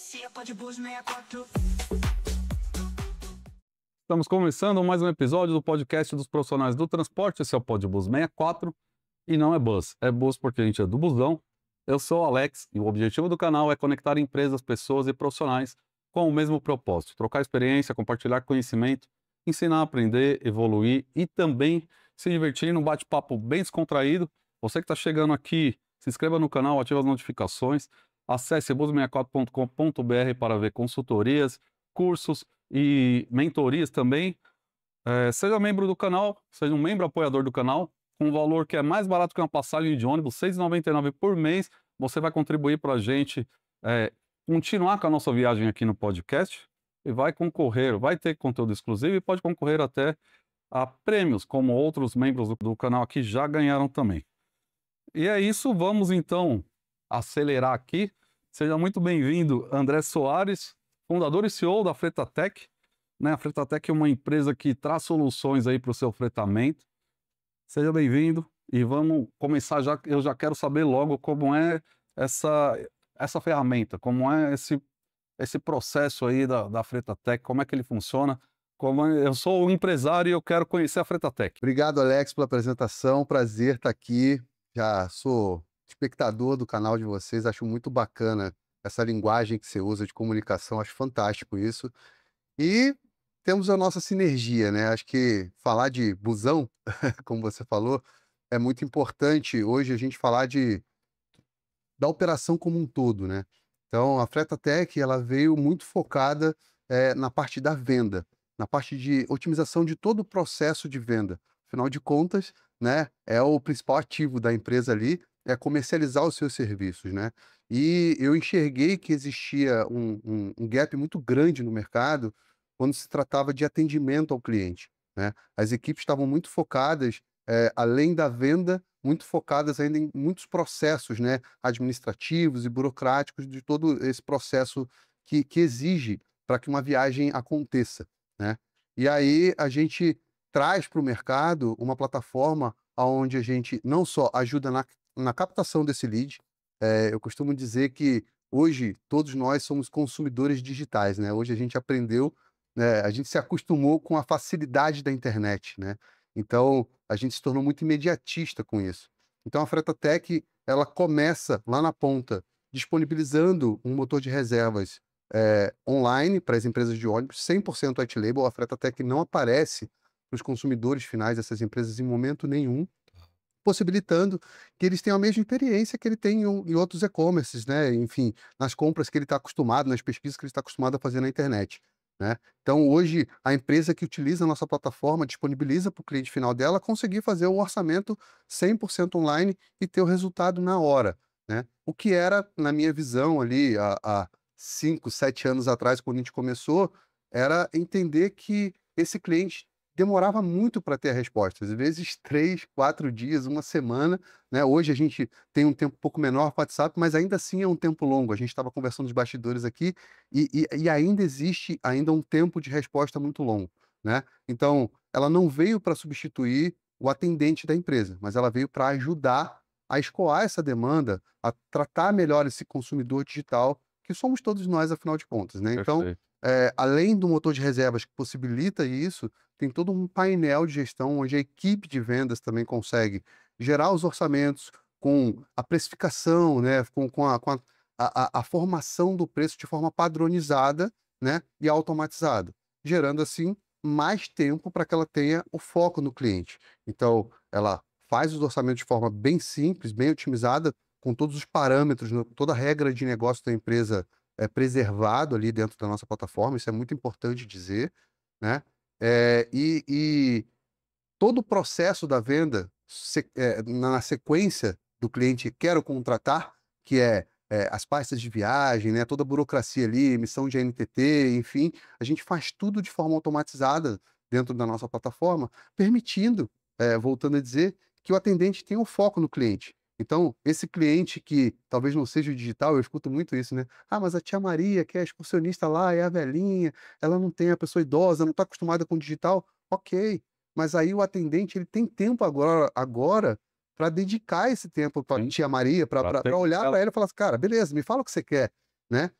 Esse é o Podbus 64. Estamos começando mais um episódio do podcast dos profissionais do transporte. Esse é o Podbus 64 e não é bus. É bus porque a gente é do busão. Eu sou o Alex e o objetivo do canal é conectar empresas, pessoas e profissionais com o mesmo propósito: trocar experiência, compartilhar conhecimento, ensinar a aprender, evoluir e também se divertir num bate-papo bem descontraído. Você que está chegando aqui, se inscreva no canal, ative as notificações, acesse bus64.com.br para ver consultorias, cursos e mentorias também. Seja membro do canal, seja um membro apoiador do canal, com um valor que é mais barato que uma passagem de ônibus, R$ 6,99 por mês. Você vai contribuir para a gente continuar com a nossa viagem aqui no podcast e vai concorrer, vai ter conteúdo exclusivo e pode concorrer até a prêmios, como outros membros do canal aqui já ganharam também. E é isso, vamos então acelerar aqui. Seja muito bem-vindo, André Soares, fundador e CEO da Fretatec. A Fretatec é uma empresa que traz soluções aí para o seu fretamento. Seja bem-vindo e vamos começar já. Eu já quero saber logo como é essa ferramenta, como é esse processo aí da Fretatec, como é que ele funciona. Eu sou um empresário e eu quero conhecer a Fretatec. Obrigado, Alex, pela apresentação. Prazer estar aqui. Já sou espectador do canal de vocês. Acho muito bacana essa linguagem que você usa de comunicação. Acho fantástico isso. E temos a nossa sinergia, né? Acho que falar de busão, como você falou, é muito importante hoje a gente falar da operação como um todo, né? Então, a Fretatec, ela veio muito focada na parte da venda, na parte de otimização de todo o processo de venda. Afinal de contas, né, é o principal ativo da empresa ali, é comercializar os seus serviços, né? E eu enxerguei que existia um gap muito grande no mercado quando se tratava de atendimento ao cliente, né? As equipes estavam muito focadas, além da venda, muito focadas ainda em muitos processos, né, administrativos e burocráticos de todo esse processo que exige para que uma viagem aconteça, né? E aí a gente traz para o mercado uma plataforma onde a gente não só ajuda na captação desse lead. Eu costumo dizer que hoje todos nós somos consumidores digitais, né? Hoje a gente aprendeu, né, a gente se acostumou com a facilidade da internet, né? Então a gente se tornou muito imediatista com isso. Então a Fretatec, ela começa lá na ponta disponibilizando um motor de reservas online para as empresas de ônibus, 100% white label. A Fretatec não aparece para os consumidores finais dessas empresas em momento nenhum, possibilitando que eles tenham a mesma experiência que ele tem em outros e-commerces, né? Enfim, nas compras que ele está acostumado, nas pesquisas que ele está acostumado a fazer na internet, né? Então, hoje, a empresa que utiliza a nossa plataforma disponibiliza para o cliente final dela conseguir fazer o orçamento 100% online e ter o resultado na hora, né? O que era, na minha visão, ali, há 5, 7 anos atrás, quando a gente começou, era entender que esse cliente demorava muito para ter a resposta, às vezes 3, 4 dias, uma semana, né? Hoje a gente tem um tempo um pouco menor com o WhatsApp, mas ainda assim é um tempo longo. A gente estava conversando nos bastidores aqui e ainda existe um tempo de resposta muito longo, né? Então, ela não veio para substituir o atendente da empresa, mas ela veio para ajudar a escoar essa demanda, a tratar melhor esse consumidor digital, que somos todos nós, afinal de contas, né? Então, Perfeito. além do motor de reservas que possibilita isso, tem todo um painel de gestão onde a equipe de vendas também consegue gerar os orçamentos com a precificação, né, com a formação do preço de forma padronizada, né, e automatizada, gerando assim mais tempo para que ela tenha o foco no cliente. Então, ela faz os orçamentos de forma bem simples, bem otimizada, com todos os parâmetros, toda a regra de negócio da empresa preservado ali dentro da nossa plataforma. Isso é muito importante dizer, né? E todo o processo da venda, na sequência do cliente quero contratar, que as pastas de viagem, né? Toda a burocracia ali, emissão de NTT, enfim, a gente faz tudo de forma automatizada dentro da nossa plataforma, permitindo, voltando a dizer, que o atendente tenha o foco no cliente. Então, esse cliente que talvez não seja o digital, eu escuto muito isso, né? Ah, mas a tia Maria, que é a excursionista lá, é a velhinha, ela não tem a pessoa idosa, não está acostumada com o digital. Ok, mas aí o atendente ele tem tempo agora para dedicar esse tempo para Sim. tia Maria, Pra ter para olhar ela. para ela e falar assim, cara, beleza, me fala o que você quer, né?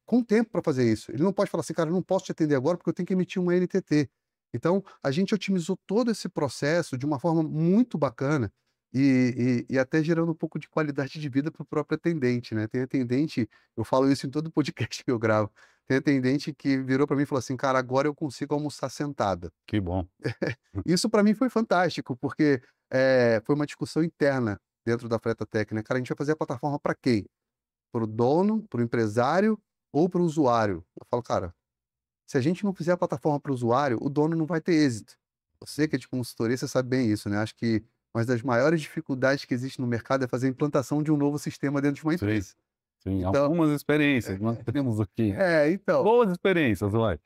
com tempo para fazer isso. Ele não pode falar assim, cara, eu não posso te atender agora porque eu tenho que emitir uma NTT. Então, a gente otimizou todo esse processo de uma forma muito bacana e até gerando um pouco de qualidade de vida para o próprio atendente, né? Tem atendente, eu falo isso em todo podcast que eu gravo, tem atendente que virou para mim e falou assim, cara, agora eu consigo almoçar sentada. Que bom. Isso para mim foi fantástico, porque foi uma discussão interna dentro da Fretatec, né? Cara, a gente vai fazer a plataforma para quem? Para o dono, para o empresário ou para o usuário? Eu falo, cara, se a gente não fizer a plataforma para o usuário, o dono não vai ter êxito. Você que é de consultoria, você sabe bem isso, né? Acho que uma das maiores dificuldades que existe no mercado é fazer a implantação de um novo sistema dentro de uma Sim, empresa. sim. Então, Algumas experiências nós temos aqui. então, Boas experiências, vai.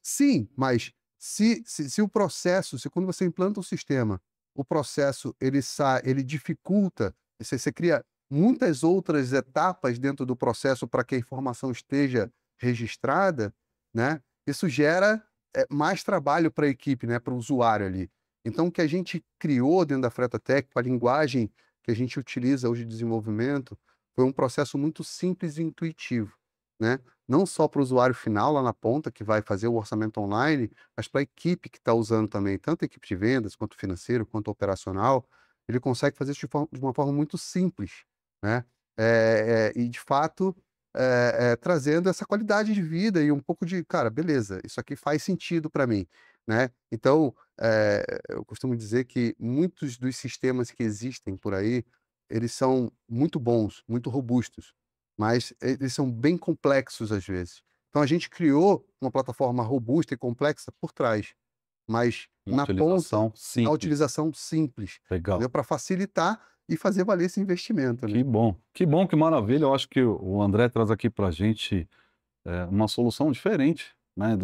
sim, mas se o processo, se quando você implanta um sistema, o processo ele dificulta, você cria muitas outras etapas dentro do processo para que a informação esteja registrada, né? Isso gera mais trabalho para a equipe, né? Para o usuário ali. Então, o que a gente criou dentro da Fretatec, com a linguagem que a gente utiliza hoje de desenvolvimento, foi um processo muito simples e intuitivo, né? Não só para o usuário final lá na ponta, que vai fazer o orçamento online, mas para a equipe que está usando também, tanto a equipe de vendas, quanto financeiro, quanto operacional, ele consegue fazer isso de uma forma muito simples, né? E de fato, trazendo essa qualidade de vida e um pouco de, cara, beleza, isso aqui faz sentido para mim, né? Então, eu costumo dizer que muitos dos sistemas que existem por aí, eles são muito bons, muito robustos, mas eles são bem complexos às vezes. Então a gente criou uma plataforma robusta e complexa por trás, mas Uma na ponta, utilização a simples. utilização simples, Legal. entendeu? Para facilitar e fazer valer esse investimento, né? Que bom. Que bom, que maravilha. Eu acho que o André traz aqui para a gente uma solução diferente, né,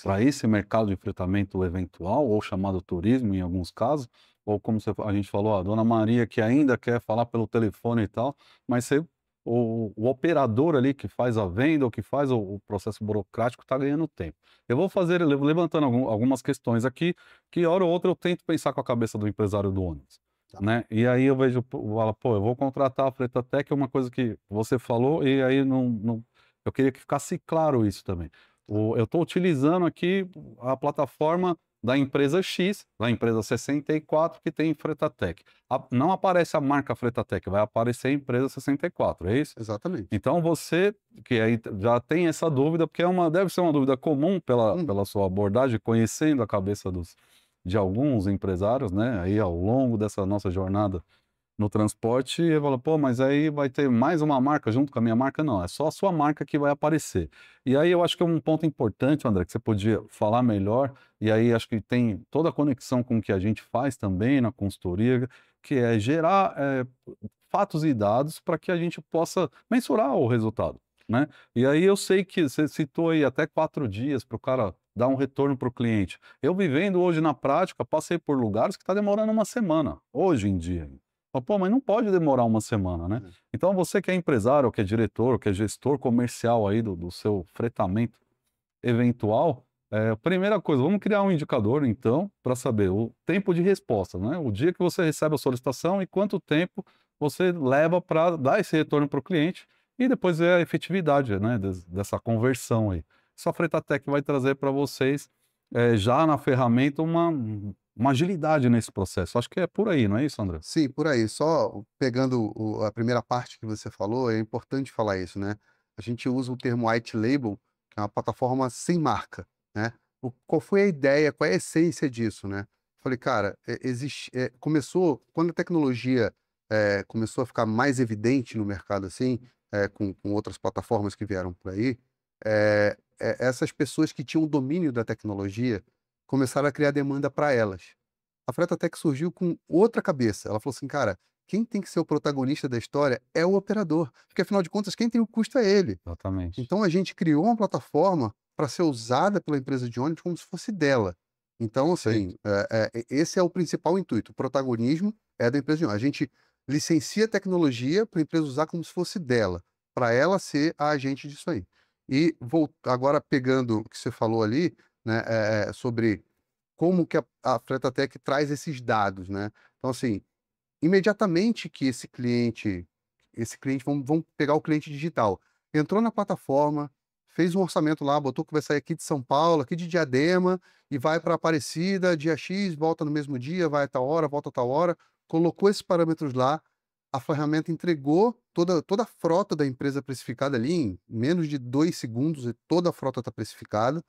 para Sim. esse mercado de fretamento eventual, ou chamado turismo em alguns casos, ou como a gente falou, a dona Maria que ainda quer falar pelo telefone e tal, mas o operador ali que faz a venda ou que faz o processo burocrático está ganhando tempo. Eu vou fazer, levantando algumas questões aqui, que hora ou outra eu tento pensar com a cabeça do empresário do ônibus. Tá. Né? E aí eu vejo, pô, eu vou contratar a Fretatec, é uma coisa que você falou, e aí eu queria que ficasse claro isso também. Eu estou utilizando aqui a plataforma da empresa X, da empresa 64, que tem Fretatec. Não aparece a marca Fretatec, vai aparecer a empresa 64, é isso? Exatamente. Então você, que aí já tem essa dúvida, porque deve ser uma dúvida comum Uhum. pela sua abordagem, conhecendo a cabeça de alguns empresários, né, aí ao longo dessa nossa jornada no transporte, e fala: "Pô, mas aí vai ter mais uma marca junto com a minha marca?". Não, é só a sua marca que vai aparecer. E aí eu acho que é um ponto importante, André, que você podia falar melhor, e aí acho que tem toda a conexão com o que a gente faz também na consultoria, que é gerar, fatos e dados para que a gente possa mensurar o resultado, né. E aí eu sei que você citou aí até 4 dias para o cara dar um retorno para o cliente. Eu vivendo hoje na prática, passei por lugares que está demorando uma semana, hoje em dia. Fala: "Pô, mas não pode demorar uma semana, né?". É. Então você que é empresário, ou que é diretor, ou que é gestor comercial aí do seu fretamento eventual, primeira coisa, vamos criar um indicador então, para saber o tempo de resposta, né, o dia que você recebe a solicitação e quanto tempo você leva para dar esse retorno para o cliente, e depois ver a efetividade, né, dessa conversão aí. Isso a Fretatec vai trazer para vocês, já na ferramenta uma agilidade nesse processo. Acho que é por aí, não é isso, André? Sim, por aí. Só pegando a primeira parte que você falou, é importante falar isso, né? A gente usa o termo white label, que é uma plataforma sem marca, né? Qual foi a ideia, qual é a essência disso, né? Falei, cara, começou, quando a tecnologia começou a ficar mais evidente no mercado, assim, com outras plataformas que vieram por aí, essas pessoas que tinham o domínio da tecnologia começaram a criar demanda para elas. A Fretatec surgiu com outra cabeça. Ela falou assim: "Cara, quem tem que ser o protagonista da história é o operador, porque afinal de contas quem tem o custo é ele". Exatamente. Então a gente criou uma plataforma para ser usada pela empresa de ônibus como se fosse dela. Então, assim, Perfeito. esse é o principal intuito, o protagonismo é da empresa de ônibus. A gente licencia a tecnologia para a empresa usar como se fosse dela, para ela ser a agente disso aí. E agora pegando o que você falou ali, né, sobre como que a Fretatec traz esses dados, né. Então, assim, imediatamente que esse cliente vamos pegar o cliente digital, entrou na plataforma, fez um orçamento lá, botou que vai sair aqui de São Paulo, aqui de Diadema, e vai para Aparecida, dia X, volta no mesmo dia, vai a tal hora, volta a tal hora, colocou esses parâmetros lá, a ferramenta entregou toda a frota da empresa precificada ali em menos de 2 segundos, e toda a frota está precificada.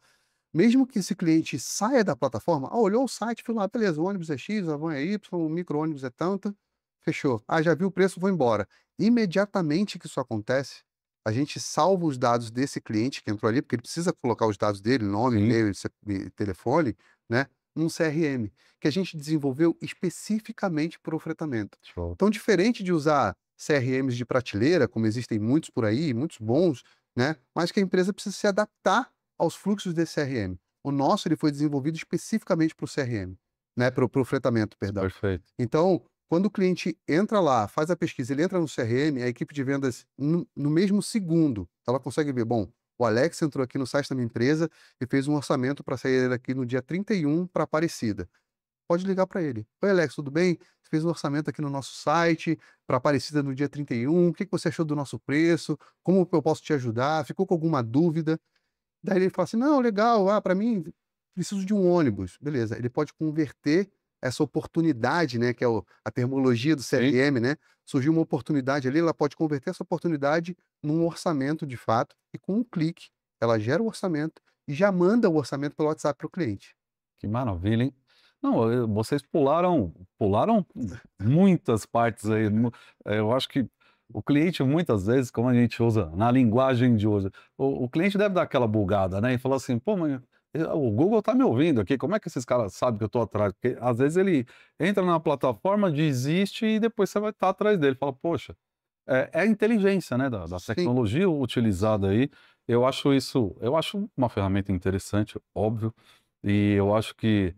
Mesmo que esse cliente saia da plataforma, olhou o site, falou: "Ah, beleza, o ônibus é X, a van é Y, o micro-ônibus é tanto", fechou. "Ah, já viu o preço, vou embora". Imediatamente que isso acontece, a gente salva os dados desse cliente que entrou ali, porque ele precisa colocar os dados dele, nome, Sim. e-mail, e telefone, né, num CRM, que a gente desenvolveu especificamente para o fretamento. Show. Então, diferente de usar CRMs de prateleira, como existem muitos por aí, muitos bons, né, mas que a empresa precisa se adaptar aos fluxos desse CRM. O nosso ele foi desenvolvido especificamente para o CRM, né, para o fretamento, perdão. Perfeito. Então, quando o cliente entra lá, faz a pesquisa, ele entra no CRM, a equipe de vendas, no mesmo segundo, ela consegue ver, bom, o Alex entrou aqui no site da minha empresa e fez um orçamento para sair daqui no dia 31 para Aparecida. Pode ligar para ele. "Oi, Alex, tudo bem? Você fez um orçamento aqui no nosso site para Aparecida no dia 31. O que que você achou do nosso preço? Como eu posso te ajudar? Ficou com alguma dúvida?" Daí ele fala assim: "Não, legal, para mim preciso de um ônibus". Beleza, ele pode converter essa oportunidade, né, que é a terminologia do Sim. CRM, né, surgiu uma oportunidade ali, ela pode converter essa oportunidade num orçamento de fato, e com um clique, ela gera o orçamento e já manda o orçamento pelo WhatsApp para o cliente. Que maravilha, hein? Não, vocês pularam muitas partes aí. Eu acho que o cliente, muitas vezes, como a gente usa na linguagem de hoje, o cliente deve dar aquela bugada, né? E falar assim: pô, mas o Google tá me ouvindo aqui, como é que esses caras sabem que eu tô atrás? Porque às vezes ele entra na plataforma, desiste e depois você vai estar atrás dele. Fala, poxa, é a inteligência, né, da Sim, tecnologia utilizada aí. Eu acho uma ferramenta interessante, óbvio, e eu acho que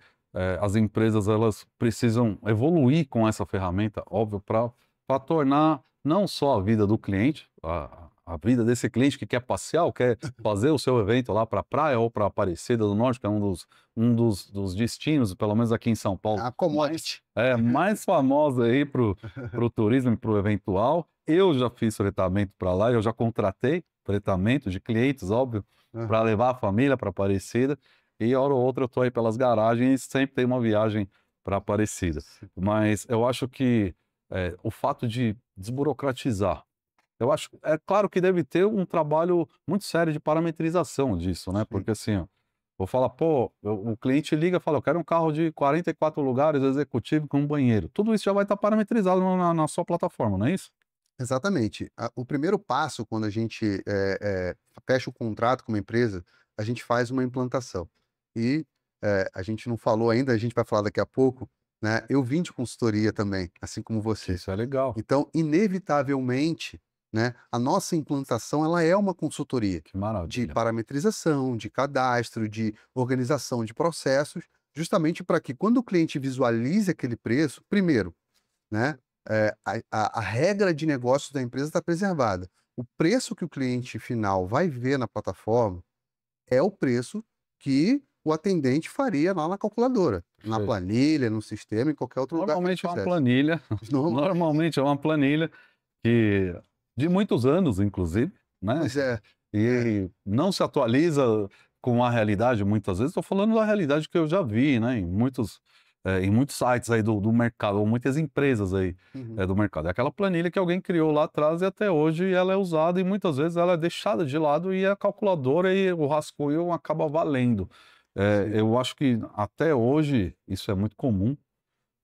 as empresas elas precisam evoluir com essa ferramenta, óbvio, para tornar não só a vida do cliente, a vida desse cliente que quer passear, ou quer fazer o seu evento lá para a praia ou para Aparecida do Norte, que é um dos destinos, pelo menos aqui em São é Paulo, a mais, commodity. mais famosa aí para o turismo e para o eventual. Eu já fiz fretamento para lá, eu já contratei fretamento de clientes, óbvio, para Aham. levar a família para Aparecida. E hora ou outra eu tô aí pelas garagens e sempre tem uma viagem para Aparecida. Sim, Mas eu acho que, o fato de desburocratizar, eu acho é claro que deve ter um trabalho muito sério de parametrização disso, né, sim. porque assim, ó, vou falar: "Pô", o cliente liga e fala: "Eu quero um carro de 44 lugares, executivo com um banheiro". Tudo isso já vai estar parametrizado na sua plataforma, não é isso? Exatamente. O primeiro passo quando a gente, fecha o contrato com uma empresa, a gente faz uma implantação. E, a gente não falou ainda, a gente vai falar daqui a pouco, né, eu vim de consultoria também, assim como Que você. isso é legal, Então, inevitavelmente, né, a nossa implantação ela é uma consultoria que de maravilha. parametrização, de cadastro, de organização de processos, justamente para que quando o cliente visualize aquele preço, primeiro, né, a regra de negócios da empresa está preservada. O preço que o cliente final vai ver na plataforma é o preço que o atendente faria lá na calculadora, na Perfeito. planilha, no sistema, em qualquer outro lugar que ele Normalmente é uma fizesse. planilha, Normal, normalmente é uma planilha que de muitos anos, inclusive, né, pois é, é, e não se atualiza com a realidade muitas vezes. Estou falando da realidade que eu já vi, né, em muitos sites aí do mercado, ou muitas empresas aí, uhum, do mercado. É aquela planilha que alguém criou lá atrás e até hoje ela é usada e muitas vezes ela é deixada de lado e a calculadora e o rascunho acaba valendo. sim, Eu acho que até hoje isso é muito comum,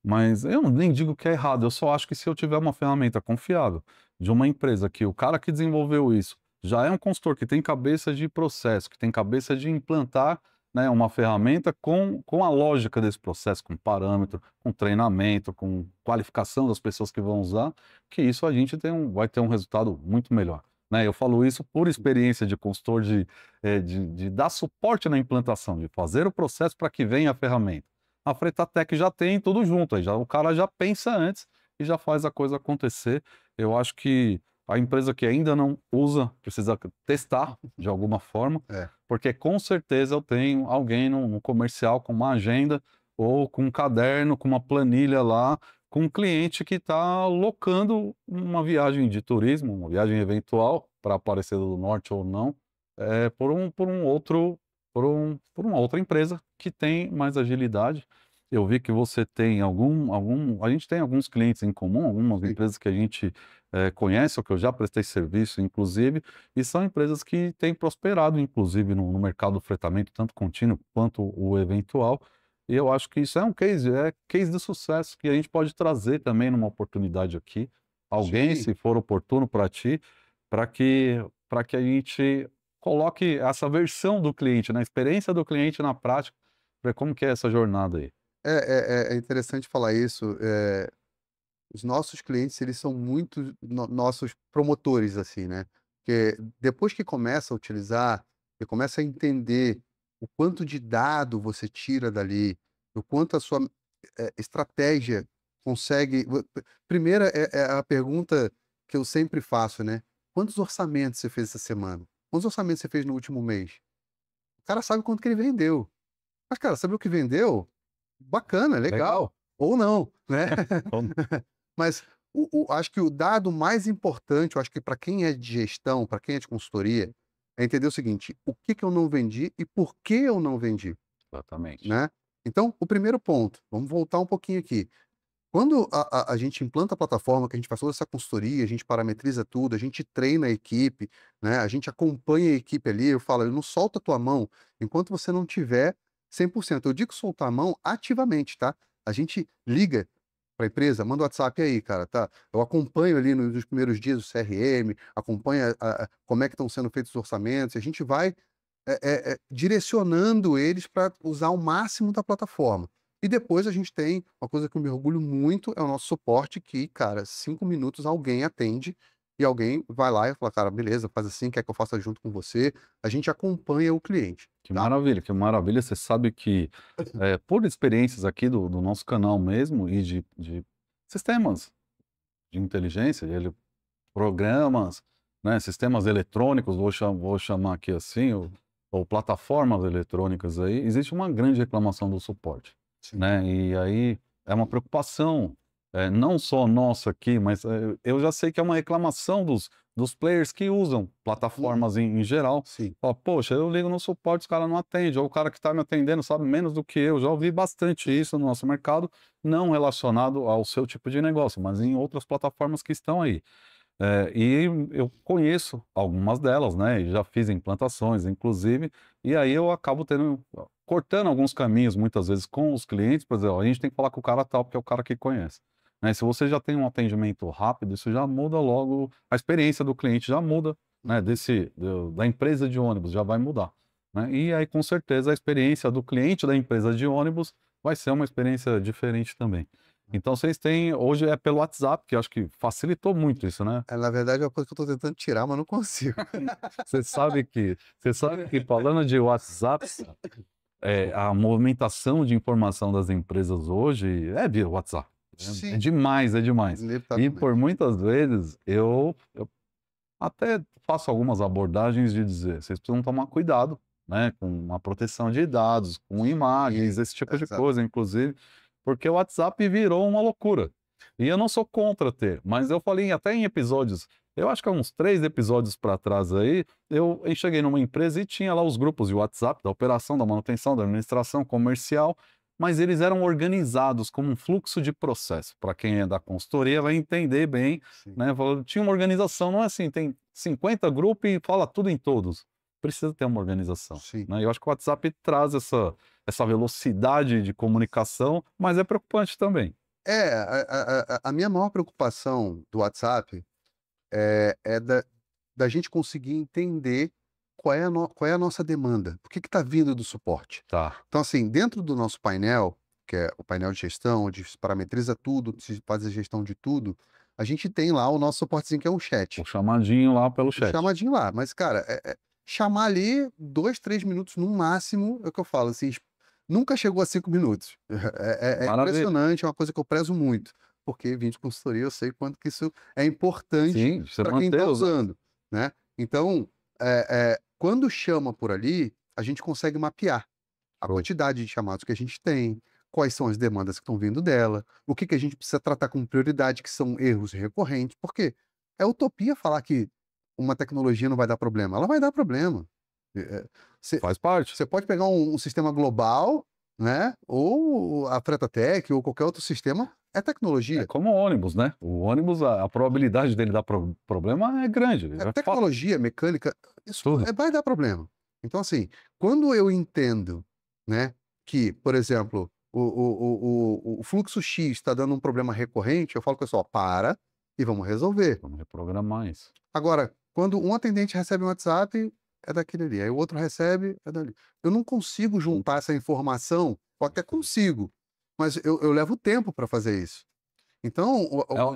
mas eu nem digo que é errado, eu só acho que se eu tiver uma ferramenta confiável de uma empresa que o cara que desenvolveu isso já é um consultor que tem cabeça de processo, que tem cabeça de implantar, né, uma ferramenta com a lógica desse processo, com parâmetro, com treinamento, com qualificação das pessoas que vão usar, que isso a gente vai ter um resultado muito melhor. Né? Eu falo isso por experiência de consultor, de dar suporte na implantação, de fazer o processo para que venha a ferramenta. A Fretatec já tem tudo junto, aí o cara já pensa antes e já faz a coisa acontecer. Eu acho que a empresa que ainda não usa precisa testar de alguma forma, é. porque com certeza eu tenho alguém no comercial com uma agenda ou com um caderno, com uma planilha lá, com um cliente que está locando uma viagem de turismo, uma viagem eventual para Aparecida do Norte ou não, por uma outra empresa que tem mais agilidade. Eu vi que você tem a gente tem alguns clientes em comum, algumas Sim. empresas que a gente conhece, ou que eu já prestei serviço, inclusive, e são empresas que têm prosperado, inclusive, no mercado do fretamento, tanto contínuo quanto o eventual. E eu acho que isso é case de sucesso que a gente pode trazer também numa oportunidade aqui. Alguém, Sim. se for oportuno para ti, para que a gente coloque essa versão do cliente, né, a experiência do cliente na prática, ver como que é essa jornada aí. É interessante falar isso. Os nossos clientes, eles são muito nossos promotores, assim, né? Porque depois que começa a utilizar, e começa a entender o quanto de dado você tira dali, o quanto a sua estratégia consegue. Primeira é a pergunta que eu sempre faço, né? Quantos orçamentos você fez essa semana? Quantos orçamentos você fez no último mês? O cara sabe quanto que ele vendeu. Mas, cara, sabe o que vendeu? Bacana, Legal. legal. Ou não, né? Então, Mas acho que o dado mais importante, eu acho que para quem é de gestão, para quem é de consultoria, é entender o seguinte: o que que eu não vendi e por que eu não vendi, exatamente. né? Então, o primeiro ponto, vamos voltar um pouquinho aqui. Quando a gente implanta a plataforma, que a gente faz toda essa consultoria, a gente parametriza tudo, a gente treina a equipe, né? A gente acompanha a equipe ali, eu falo, eu não solto a tua mão enquanto você não tiver 100%. Eu digo soltar a mão ativamente, tá? A gente liga para a empresa, manda o WhatsApp aí, cara, tá? Eu acompanho ali nos primeiros dias o CRM, acompanha como é que estão sendo feitos os orçamentos, e a gente vai direcionando eles para usar o máximo da plataforma. E depois a gente tem uma coisa que eu me orgulho muito, é o nosso suporte, que, cara, 5 minutos alguém atende e alguém vai lá e fala, cara, beleza, faz assim, quer que eu faça junto com você? A gente acompanha o cliente, Que tá? maravilha, que maravilha. Você sabe que, por experiências aqui do nosso canal mesmo e de sistemas de inteligência, programas, né, sistemas eletrônicos, vou chamar aqui assim, ou plataformas eletrônicas aí, existe uma grande reclamação do suporte, Sim. né? E aí é uma preocupação, não só nossa aqui, mas eu já sei que é uma reclamação dos players que usam Uhum. plataformas em geral. Sim. Fala, poxa, eu ligo no suporte, os caras não atendem, ou o cara que está me atendendo sabe menos do que eu. Já ouvi bastante isso no nosso mercado, não relacionado ao seu tipo de negócio, mas em outras plataformas que estão aí. E eu conheço algumas delas, né, e já fiz implantações, inclusive, e aí eu acabo cortando alguns caminhos, muitas vezes, com os clientes, por exemplo, a gente tem que falar com o cara tal, porque é o cara que conhece. Né, se você já tem um atendimento rápido, isso já muda logo, a experiência do cliente já muda, né, Uhum. da empresa de ônibus já vai mudar. Né, e aí, com certeza, a experiência do cliente da empresa de ônibus vai ser uma experiência diferente também. Então vocês têm hoje é pelo WhatsApp, que eu acho que facilitou muito isso, né. Na verdade é uma coisa que eu tô tentando tirar, mas não consigo. Você sabe que falando de WhatsApp, a movimentação de informação das empresas hoje é via WhatsApp. É Sim, demais, é demais. E por inevitavelmente. muitas vezes eu até faço algumas abordagens de dizer: "Vocês precisam tomar cuidado, né, com a proteção de dados, com imagens, Sim, esse tipo de exato. coisa", inclusive, porque o WhatsApp virou uma loucura. E eu não sou contra ter, mas eu falei até em episódios, eu acho que há uns 3 episódios para trás aí, eu cheguei numa empresa e tinha lá os grupos de WhatsApp da operação, da manutenção, da administração, comercial, mas eles eram organizados como um fluxo de processo. Para quem é da consultoria vai entender bem, Sim, né, tinha uma organização, não é assim, tem 50 grupos e fala tudo em todos. Precisa ter uma organização, sim. né, eu acho que o WhatsApp traz essa velocidade de comunicação, mas é preocupante também. A minha maior preocupação do WhatsApp é da gente conseguir entender qual é a nossa demanda, o que está vindo do suporte. Tá, Então, assim, dentro do nosso painel, que é o painel de gestão, onde se parametriza tudo, se faz a gestão de tudo, a gente tem lá o nosso suportezinho que é um o chat, chamadinho lá pelo o chat. chamadinho lá. Mas, cara, chamar ali 2, 3 minutos no máximo, é o que eu falo, assim, nunca chegou a 5 minutos. É Maravilha. impressionante, é uma coisa que eu prezo muito, porque vim de consultoria, eu sei quanto que isso é importante Sim, você para quem manter está os usando, né. Então, quando chama por ali, a gente consegue mapear a show. quantidade de chamados que a gente tem, quais são as demandas que estão vindo dela, o que que a gente precisa tratar como prioridade, que são erros recorrentes, porque é utopia falar que uma tecnologia não vai dar problema, ela vai dar problema. Você Faz parte. pode pegar um sistema global, né? Ou a Fretatec, ou qualquer outro sistema, é É tecnologia. como o ônibus, né? O ônibus, a probabilidade dele dar problema é grande. É É fato. tecnologia, mecânica, isso Tudo. vai dar problema. Então, assim, quando eu entendo, né, que, por exemplo, o fluxo X está dando um problema recorrente, eu falo, pessoal, para e vamos resolver. Vamos reprogramar isso. Agora, quando um atendente recebe um WhatsApp, é daquele ali, aí o outro recebe, é dali. Eu não consigo juntar essa informação, ou até consigo, mas eu levo tempo para fazer isso. Então,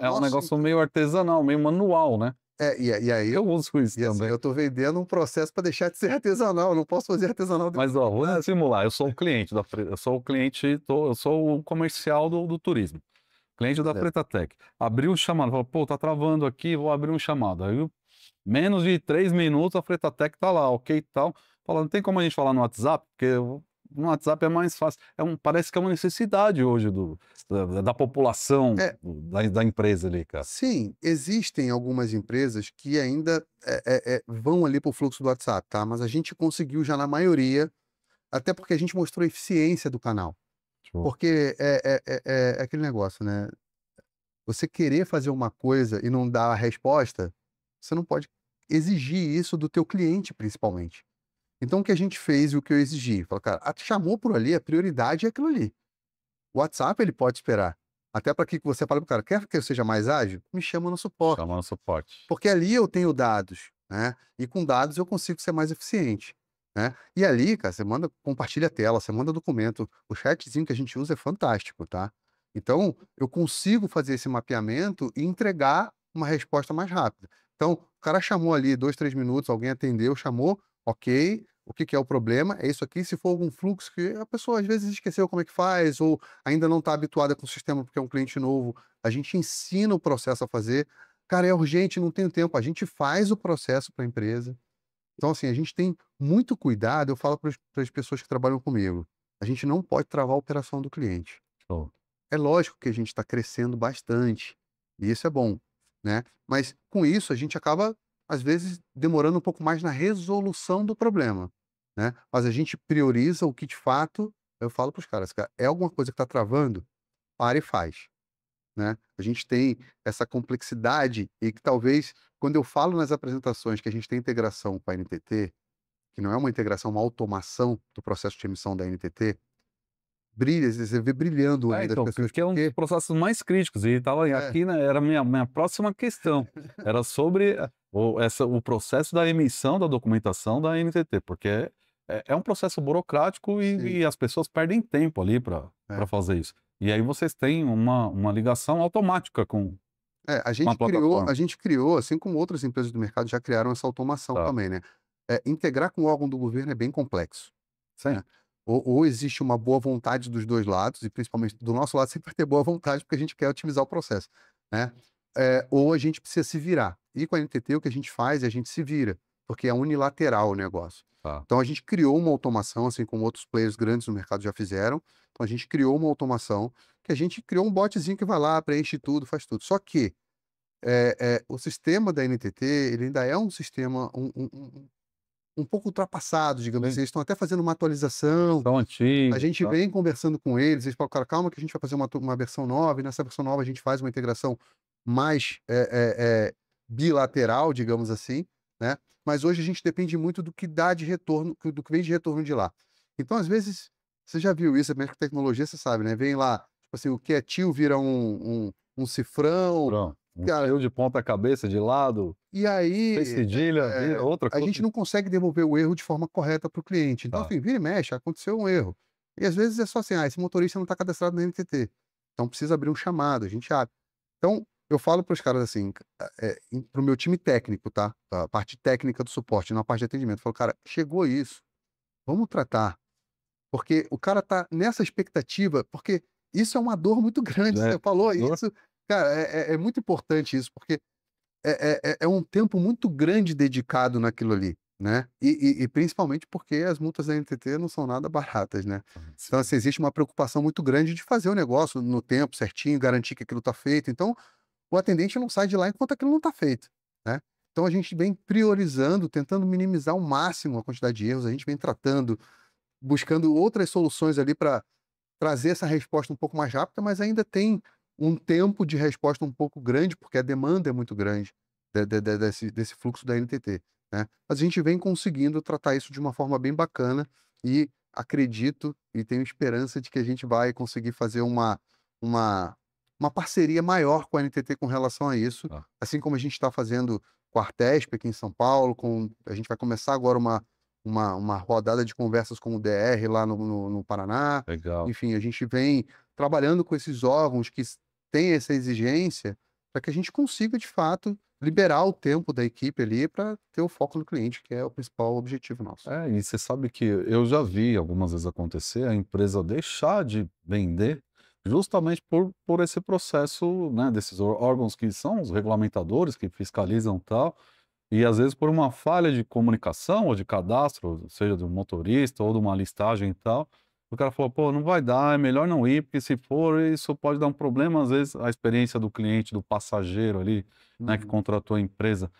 É um negócio meio artesanal, meio manual, né? e aí Eu uso isso e assim, também. eu tô vendendo um processo para deixar de ser artesanal, eu não posso fazer artesanal Mas, ó, vamos simular. Eu sou o cliente eu sou o cliente, eu sou o comercial do turismo. Cliente da É. Fretatec. Abriu o chamado, falou, pô, tá travando aqui, vou abrir um chamado. Aí, menos de 3 minutos, a Fretatec tá lá, ok e tal. Falando, tem como a gente falar no WhatsApp? Porque no WhatsApp é mais fácil. Parece que é uma necessidade hoje da população, É, da empresa ali, cara. sim, existem algumas empresas que ainda vão ali para o fluxo do WhatsApp, tá? Mas a gente conseguiu já na maioria, até porque a gente mostrou a eficiência do canal. Tipo, Porque é aquele negócio, né? Você querer fazer uma coisa e não dar a resposta, você não pode exigir isso do teu cliente, principalmente. Então, o que a gente fez e o que eu exigi? Falei, cara, chamou por ali, a prioridade é aquilo ali. O WhatsApp, ele pode esperar. Até para que você fale pro cara, quer que eu seja mais ágil? Me chama no suporte. chama no suporte. Porque ali eu tenho dados, né? E com dados eu consigo ser mais eficiente, né? E ali, cara, você manda, compartilha a tela, você manda documento. O chatzinho que a gente usa é fantástico, tá? Então, eu consigo fazer esse mapeamento e entregar uma resposta mais rápida. Então, o cara chamou ali 2, 3 minutos, alguém atendeu, chamou, ok. O que que é o problema? É isso aqui. Se for algum fluxo que a pessoa às vezes esqueceu como é que faz, ou ainda não está habituada com o sistema porque é um cliente novo, a gente ensina o processo a fazer. Cara, é urgente, não tenho tempo. A gente faz o processo para a empresa. Então, assim, a gente tem muito cuidado. Eu falo para as pessoas que trabalham comigo: a gente não pode travar a operação do cliente. Show. É lógico que a gente está crescendo bastante, e isso é bom, né? Mas com isso a gente acaba, às vezes, demorando um pouco mais na resolução do problema, né? Mas a gente prioriza o que de fato, eu falo para os caras, cara, é alguma coisa que está travando, para e faz, né? A gente tem essa complexidade e que talvez, quando eu falo nas apresentações que a gente tem integração com a NTT, que não é uma integração, uma automação do processo de emissão da NTT, brilha, você vê brilhando o olho das Então, pessoas, porque é um dos porque processos mais críticos, e tava é, aqui, né, era a minha próxima questão, era sobre o processo da emissão da documentação da NTT, porque é um processo burocrático sim, e as pessoas perdem tempo ali para é. fazer isso. E aí vocês têm uma ligação automática É, com a plataforma. a gente criou, assim como outras empresas do mercado já criaram essa automação Tá, também, né? Integrar com o órgão do governo é bem complexo, sim, né? Ou existe uma boa vontade dos 2 lados, e principalmente do nosso lado sempre vai ter boa vontade, porque a gente quer otimizar o processo, né? Ou a gente precisa se virar. E com a NTT o que a gente faz é a gente se vira, porque é unilateral o negócio. tá. Então a gente criou uma automação, assim como outros players grandes no mercado já fizeram. Então a gente criou uma automação que a gente criou um botzinho que vai lá, preenche tudo, faz tudo. Só que o sistema da NTT, ele ainda é um sistema um pouco ultrapassado, digamos assim. Sim, Eles estão até fazendo uma atualização. são A antigos, gente tá. vem conversando com eles, eles falam, cara, calma que a gente vai fazer uma versão nova, e nessa versão nova a gente faz uma integração mais bilateral, digamos assim, né? Mas hoje a gente depende muito do que dá de retorno, do que vem de retorno de lá. Então, às vezes, você já viu isso, mexe com tecnologia, você sabe, né? Vem lá, tipo assim, o que é tio vira um cifrão, Pronto, um cara, fio de ponta cabeça de lado, e sem aí cedilha, vira outra a gente coisa. não consegue devolver o erro de forma correta para o cliente. Então, Tá, assim, vira e mexe, aconteceu um erro. E às vezes é só assim, esse motorista não está cadastrado na NTT. Então precisa abrir um chamado, a gente abre. Então, eu falo para os caras assim, para o meu time técnico, tá? A parte técnica do suporte, não a parte de atendimento. Eu falo, cara, chegou isso, vamos tratar. Porque o cara tá nessa expectativa, porque isso é uma dor muito grande. é Você falou dor. isso, cara, é muito importante isso, porque é um tempo muito grande dedicado naquilo ali, né? E principalmente porque as multas da NTT não são nada baratas, né? Então, assim, existe uma preocupação muito grande de fazer o negócio no tempo certinho, garantir que aquilo está feito. Então, o atendente não sai de lá enquanto aquilo não está feito, né? Então a gente vem priorizando, tentando minimizar ao máximo a quantidade de erros, a gente vem tratando, buscando outras soluções ali para trazer essa resposta um pouco mais rápida, mas ainda tem um tempo de resposta um pouco grande, porque a demanda é muito grande desse fluxo da NTT, né? Mas a gente vem conseguindo tratar isso de uma forma bem bacana e acredito e tenho esperança de que a gente vai conseguir fazer uma, uma parceria maior com a NTT com relação a isso, Ah, assim como a gente está fazendo com a Artesp aqui em São Paulo, a gente vai começar agora uma rodada de conversas com o DR lá no Paraná. legal. Enfim, a gente vem trabalhando com esses órgãos que têm essa exigência para que a gente consiga, de fato, liberar o tempo da equipe ali para ter o foco no cliente, que é o principal objetivo nosso. É, e você sabe que eu já vi algumas vezes acontecer a empresa deixar de vender justamente por esse processo, né, desses órgãos que são os regulamentadores, que fiscalizam tal, e às vezes por uma falha de comunicação ou de cadastro, seja do motorista ou de uma listagem e tal, o cara falou, pô, não vai dar, é melhor não ir, porque se for, isso pode dar um problema, às vezes a experiência do cliente, do passageiro ali, né, que Uhum. contratou a empresa,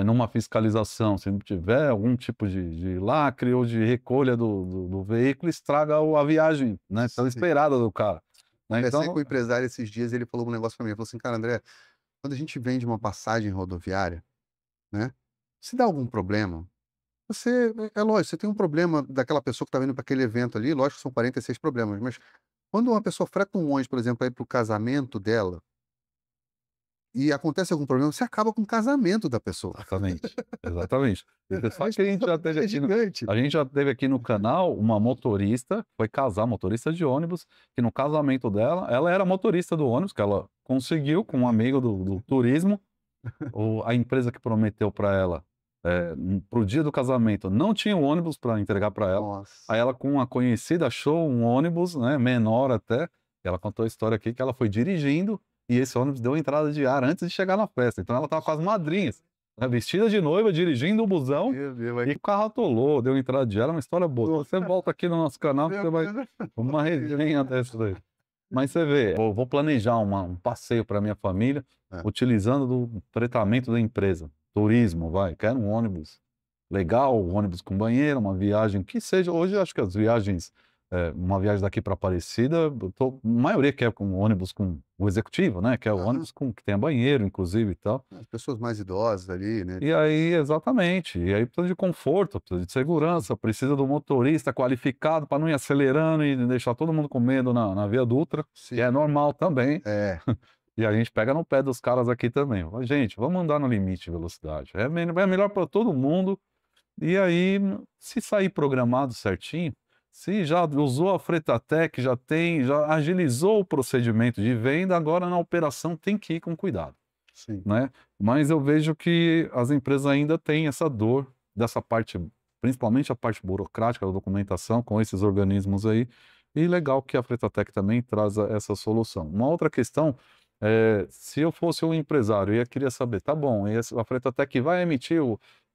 numa fiscalização, se não tiver algum tipo de lacre ou de recolha do veículo, estraga a viagem, né, tão Sim. esperada do cara, né, Conversei com então o empresário esses dias, ele falou um negócio para mim, ele falou assim, cara, André, quando a gente vende uma passagem rodoviária, né, se dá algum problema, é lógico, você tem um problema daquela pessoa que está vindo para aquele evento ali, lógico que são 46 problemas, mas quando uma pessoa freta um ônibus, por exemplo, para ir para o casamento dela, e acontece algum problema, você acaba com o casamento da pessoa. exatamente, exatamente. E você A sabe que a gente já teve responsabilidade é aqui no gigante. a gente já teve aqui no canal uma motorista, foi casar, motorista de ônibus, que no casamento dela, ela era motorista do ônibus, que ela conseguiu com um amigo do turismo, a empresa que prometeu para ela, para o dia do casamento, não tinha um ônibus para entregar para ela. Nossa. Aí ela, com uma conhecida, achou um ônibus, né, menor até. Ela contou a história aqui que ela foi dirigindo e esse ônibus deu entrada de ar antes de chegar na festa. Então ela estava com as madrinhas, né, vestida de noiva, dirigindo o busão Meu Deus, e o carro atolou, deu entrada de ar. É uma história boa. Nossa. Você volta aqui no nosso canal que meu você vai Deus. uma resenha dessa daí. Mas você vê, eu vou planejar um passeio para minha família, É. utilizando do tratamento da empresa. Turismo, vai, quero um ônibus legal, um ônibus com banheiro, uma viagem que seja. Hoje eu acho que as viagens, uma viagem daqui para Aparecida, a maioria quer com um ônibus com o executivo, né? Quer o Aham. ônibus que tenha banheiro, inclusive e tal. As pessoas mais idosas ali, né? E aí, exatamente. E aí precisa de conforto, precisa de segurança, precisa do motorista qualificado para não ir acelerando e deixar todo mundo com medo na Via Dutra, que Sim. é normal também. É. E a gente pega no pé dos caras aqui também. Fala, gente, vamos andar no limite de velocidade. É melhor para todo mundo. E aí, se sair programado certinho, se já usou a Fretatec, já agilizou o procedimento de venda, agora na operação tem que ir com cuidado, Sim. né. Mas eu vejo que as empresas ainda têm essa dor dessa parte, principalmente a parte burocrática da documentação com esses organismos aí, e legal que a Fretatec também traz essa solução. Uma outra questão, se eu fosse um empresário e eu queria saber, tá bom, e a Fretatec vai emitir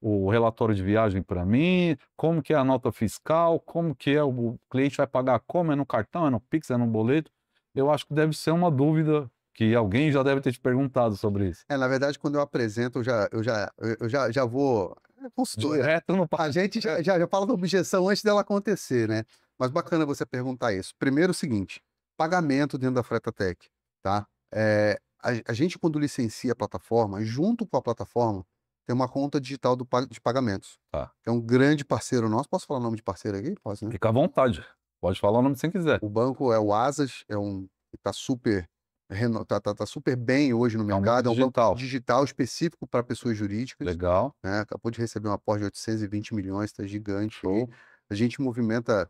o relatório de viagem para mim, como que é a nota fiscal, como que é o cliente vai pagar como, é no cartão, é no Pix, é no boleto? Eu acho que deve ser uma dúvida que alguém já deve ter te perguntado sobre isso. É, na verdade, quando eu apresento, já vou. É consultor, né? Direto no A gente já fala da objeção antes dela acontecer, né? Mas bacana você perguntar isso. Primeiro, o seguinte: pagamento dentro da Fretatec, tá? A gente, quando licencia a plataforma, junto com a plataforma, tem uma conta digital de pagamentos. Tá. É um grande parceiro nosso. Posso falar o nome de parceiro aqui? Posso, né? Fica à vontade. Pode falar o nome que você quiser. O banco é o Asas, tá super, tá super bem hoje no É um mercado, banco é um banco digital. digital específico para pessoas jurídicas, Legal. né? Acabou de receber um aporte de 820 milhões, tá gigante. Show. A gente movimenta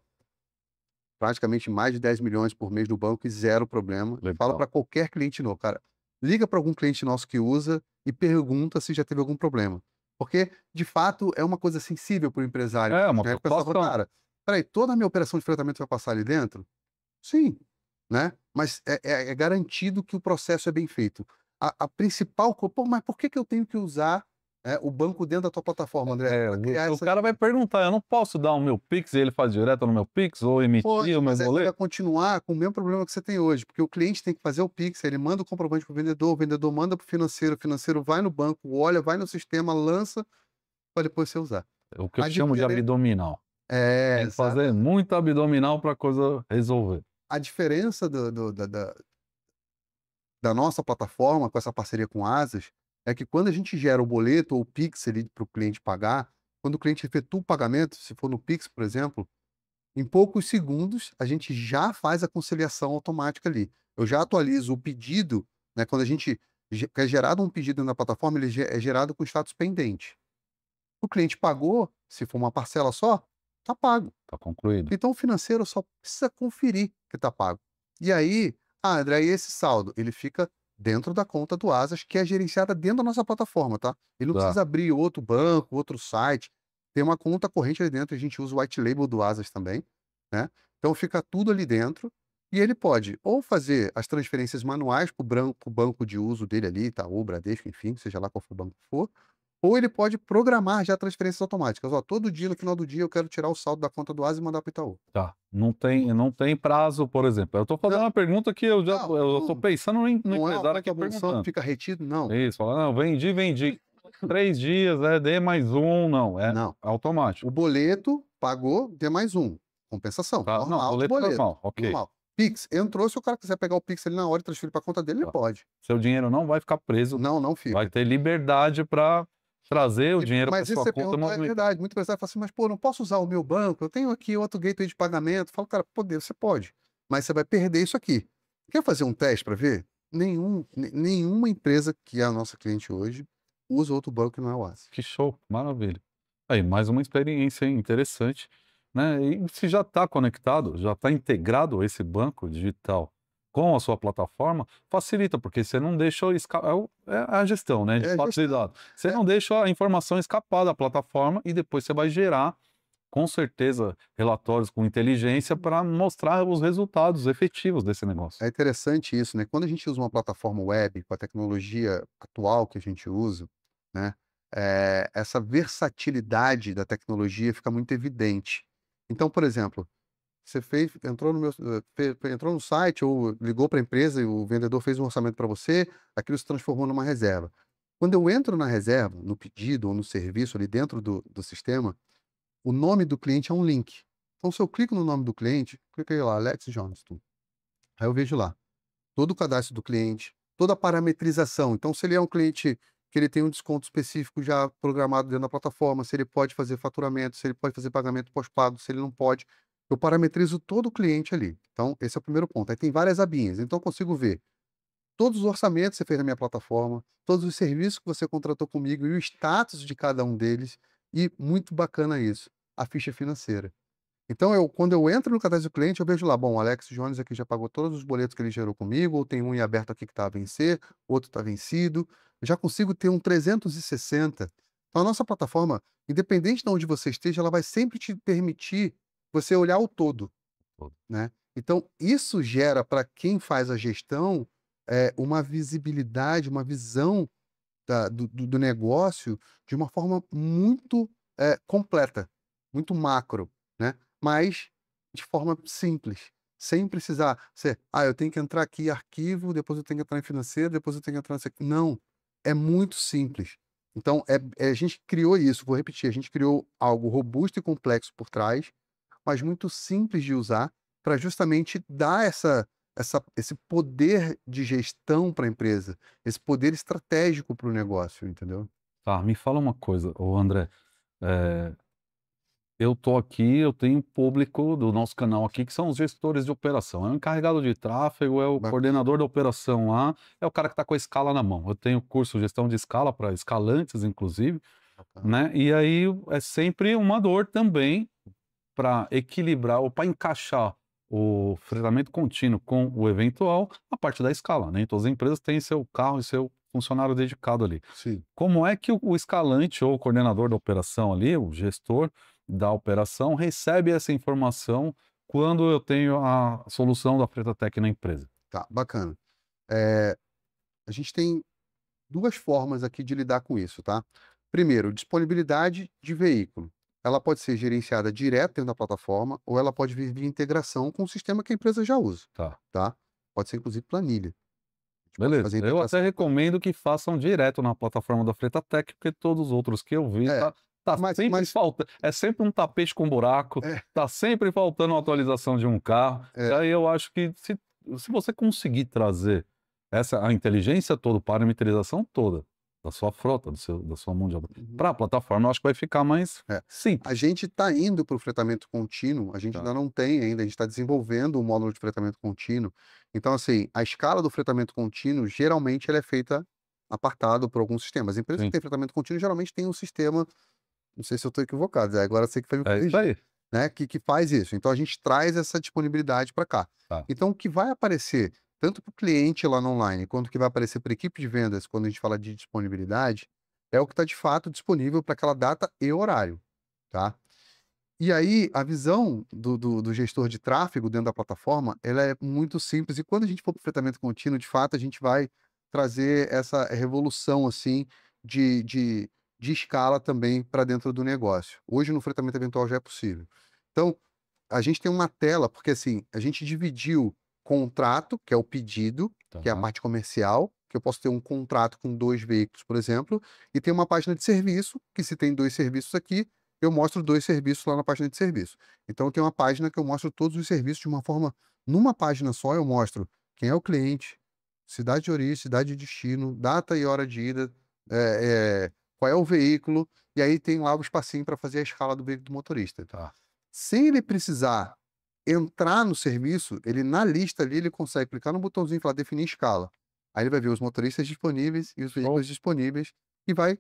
praticamente mais de 10 milhões por mês no banco e zero problema. Fala Legal. para qualquer cliente novo, cara. Liga para algum cliente nosso que usa e pergunta se já teve algum problema. Porque, de fato, é uma coisa sensível para o empresário. É uma Né? O pessoal fala, preocupação. cara, peraí, toda a minha operação de fretamento vai passar ali dentro? Sim, né? Mas é garantido que o processo é bem feito. A principal coisa, pô, mas por que eu tenho que usar O banco dentro da tua plataforma, André. Pra criar O essa... cara vai perguntar, eu não posso dar o meu Pix e ele faz direto no meu Pix ou emitir o meu Mas aí você vai boleto? continuar com o mesmo problema que você tem hoje, porque o cliente tem que fazer o Pix, ele manda o comprovante para o vendedor manda para o financeiro vai no banco, olha, vai no sistema, lança para depois você usar. O que eu A chamo de diferença abdominal. Tem que fazer exatamente. muito abdominal para a coisa resolver. A diferença da nossa plataforma com essa parceria com Asas é que quando a gente gera o boleto ou o Pix ali para o cliente pagar, quando o cliente efetua o pagamento, se for no Pix, por exemplo, em poucos segundos a gente já faz a conciliação automática ali. Eu já atualizo o pedido, né? Quando a gente é gerado um pedido na plataforma, ele é gerado com status pendente. O cliente pagou, se for uma parcela só, tá pago. Tá concluído. Então o financeiro só precisa conferir que está pago. E aí, André, e esse saldo? Ele fica dentro da conta do Asas, que é gerenciada dentro da nossa plataforma, tá? Ele não Tá. precisa abrir outro banco, outro site. Tem uma conta corrente ali dentro, a gente usa o white label do Asas também, né? Então fica tudo ali dentro. E ele pode ou fazer as transferências manuais para o banco de uso dele ali, Itaú, Bradesco, enfim, seja lá qual for o banco que for, ou ele pode programar já transferências automáticas. Ó, todo dia, no final do dia, eu quero tirar o saldo da conta do Asa e mandar para o Itaú. Tá. Não tem prazo, por exemplo. Eu tô fazendo Não, uma pergunta que eu não, tô não, pensando no não é uma empresário aqui conta bolsão que perguntando. fica retido, não. Isso, fala, não, vendi. 3 dias, dê mais um, não, é Não. O automático. boleto pagou, dê mais um. Compensação, Tá? Não, normal de boleto boleto, normal, ok. normal. Pix, entrou, se o cara quiser pegar o Pix ali na hora e transferir para a conta dele, ele Tá. pode. Seu dinheiro não vai ficar preso, Não, não vai fica. ter liberdade para trazer o dinheiro para Mas isso sua você conta e perguntou, é movimentar. verdade. Muito empresário fala assim, mas pô, não posso usar o meu banco, eu tenho aqui outro gateway de pagamento. Fala, cara, poder, você pode, mas você vai perder isso aqui. Quer fazer um teste para ver? Nenhuma empresa que é a nossa cliente hoje usa outro banco que não é o Asa. Que show, maravilha. Aí, mais uma experiência, hein, interessante, né? E se já está conectado, já está integrado esse banco digital com a sua plataforma, facilita, porque você não deixa é a gestão, né, de É a fatos e gestão. dados. Você não deixa a informação escapar da plataforma e depois você vai gerar, com certeza, relatórios com inteligência para mostrar os resultados efetivos desse negócio. É interessante isso, né? Quando a gente usa uma plataforma web com a tecnologia atual que a gente usa, né? Essa versatilidade da tecnologia fica muito evidente. Então, por exemplo, você entrou no site ou ligou para a empresa e o vendedor fez um orçamento para você, aquilo se transformou numa reserva. Quando eu entro na reserva, no pedido ou no serviço ali dentro do sistema, o nome do cliente é um link. Então, se eu clico no nome do cliente, cliquei lá, Alex Johnston. Aí eu vejo lá todo o cadastro do cliente, toda a parametrização. Então, se ele é um cliente que ele tem um desconto específico já programado dentro da plataforma, se ele pode fazer faturamento, se ele pode fazer pagamento pós-pago, se ele não pode, eu parametrizo todo o cliente ali. Então, esse é o primeiro ponto. Aí tem várias abinhas. Então, eu consigo ver todos os orçamentos que você fez na minha plataforma, todos os serviços que você contratou comigo e o status de cada um deles. E muito bacana isso, a ficha financeira. Então, quando eu entro no cadastro do cliente, eu vejo lá, bom, o Alex Jones aqui já pagou todos os boletos que ele gerou comigo, ou tem um em aberto aqui que está a vencer, outro está vencido. Eu já consigo ter um 360. Então, a nossa plataforma, independente de onde você esteja, ela vai sempre te permitir você olhar o todo, né? Então, isso gera para quem faz a gestão uma visibilidade, uma visão do negócio de uma forma muito completa, muito macro, né? Mas de forma simples, sem precisar ser, eu tenho que entrar aqui em arquivo, depois eu tenho que entrar em financeiro, depois eu tenho que entrar nesse aqui. Não, é muito simples. Então, a gente criou isso, vou repetir, a gente criou algo robusto e complexo por trás, mas muito simples de usar para justamente dar esse poder de gestão para a empresa, esse poder estratégico para o negócio, entendeu? Tá, me fala uma coisa, ô André, eh, eu tô aqui, eu tenho um público do nosso canal aqui que são os gestores de operação. É o encarregado de tráfego, é o Bacana, coordenador da operação lá, é o cara que está com a escala na mão. Eu tenho curso de gestão de escala para escalantes, inclusive, bacana. né? E aí é sempre uma dor também para equilibrar ou para encaixar o fretamento contínuo com o eventual a parte da escala, né? Então as empresas têm seu carro e seu funcionário dedicado ali. Sim. Como é que o escalante ou o coordenador da operação ali, o gestor da operação, recebe essa informação quando eu tenho a solução da Fretatec na empresa? Tá, bacana. É, a gente tem duas formas aqui de lidar com isso, tá? Primeiro, disponibilidade de veículo. Ela pode ser gerenciada direto dentro da plataforma ou ela pode vir via integração com o sistema que a empresa já usa, Tá. tá? Pode ser inclusive planilha. A gente pode Beleza. fazer Eu integração. até recomendo que façam direto na plataforma da Fretatec, porque todos os outros que eu vi É, tá mas- sempre mas- faltando. É sempre um tapete com buraco, É. tá sempre faltando uma atualização de um carro. É. E aí eu acho que se você conseguir trazer a inteligência toda, a parametrização toda da sua frota, da sua mão de obra, Uhum. para a plataforma, eu acho que vai ficar mais É. simples. A gente está indo para o fretamento contínuo, a gente Tá. ainda não tem ainda, a gente está desenvolvendo o módulo de fretamento contínuo. Então, assim, a escala do fretamento contínuo, geralmente, ela é feita apartado por alguns sistemas. As empresas Sim. que têm fretamento contínuo, geralmente tem um sistema, não sei se eu estou equivocado, agora você que vai me É isso corrigir, aí. né, que faz isso. Então, a gente traz essa disponibilidade para cá. Tá. Então, o que vai aparecer, tanto para o cliente lá no online, quanto o que vai aparecer para a equipe de vendas, quando a gente fala de disponibilidade, é o que está de fato disponível para aquela data e horário, tá? E aí, a visão do gestor de tráfego dentro da plataforma, ela é muito simples. E quando a gente for para o fretamento contínuo, de fato, a gente vai trazer essa revolução, assim, de escala também para dentro do negócio. Hoje, no fretamento eventual, já é possível. Então, a gente tem uma tela, porque assim, a gente dividiu contrato, que é o pedido, que é a Tá. parte comercial, que eu posso ter um contrato com 2 veículos, por exemplo, e tem uma página de serviço, que se tem 2 serviços aqui, eu mostro 2 serviços lá na página de serviço. Então eu tenho uma página que eu mostro todos os serviços de uma forma numa página só eu mostro quem é o cliente, cidade de origem, cidade de destino, data e hora de ida, qual é o veículo, e aí tem lá o espacinho para fazer a escala do veículo do motorista. Tá. Sem ele precisar entrar no serviço, ele na lista ali, ele consegue clicar no botãozinho e falar definir escala. Aí ele vai ver os motoristas disponíveis e os veículos disponíveis e vai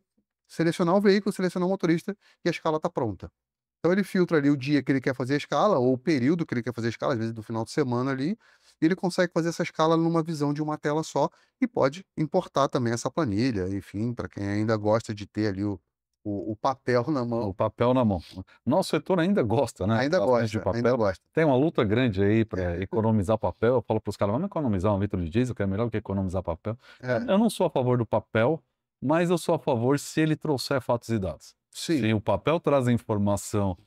selecionar o veículo, selecionar o motorista e a escala está pronta. Então ele filtra ali o dia que ele quer fazer a escala ou o período que ele quer fazer a escala, às vezes do final de semana ali, e ele consegue fazer essa escala numa visão de uma tela só e pode importar também essa planilha, enfim, para quem ainda gosta de ter ali o papel na mão. O papel na mão. Nosso setor ainda gosta, né? Ainda Bastante de gosta, ainda papel. gosta. Tem uma luta grande aí para economizar papel. Eu falo para os caras, vamos economizar 1 litro de diesel, que é melhor do que economizar papel. É, Eu não sou a favor do papel, mas eu sou a favor se ele trouxer fatos e dados. sim, Se o papel traz a informação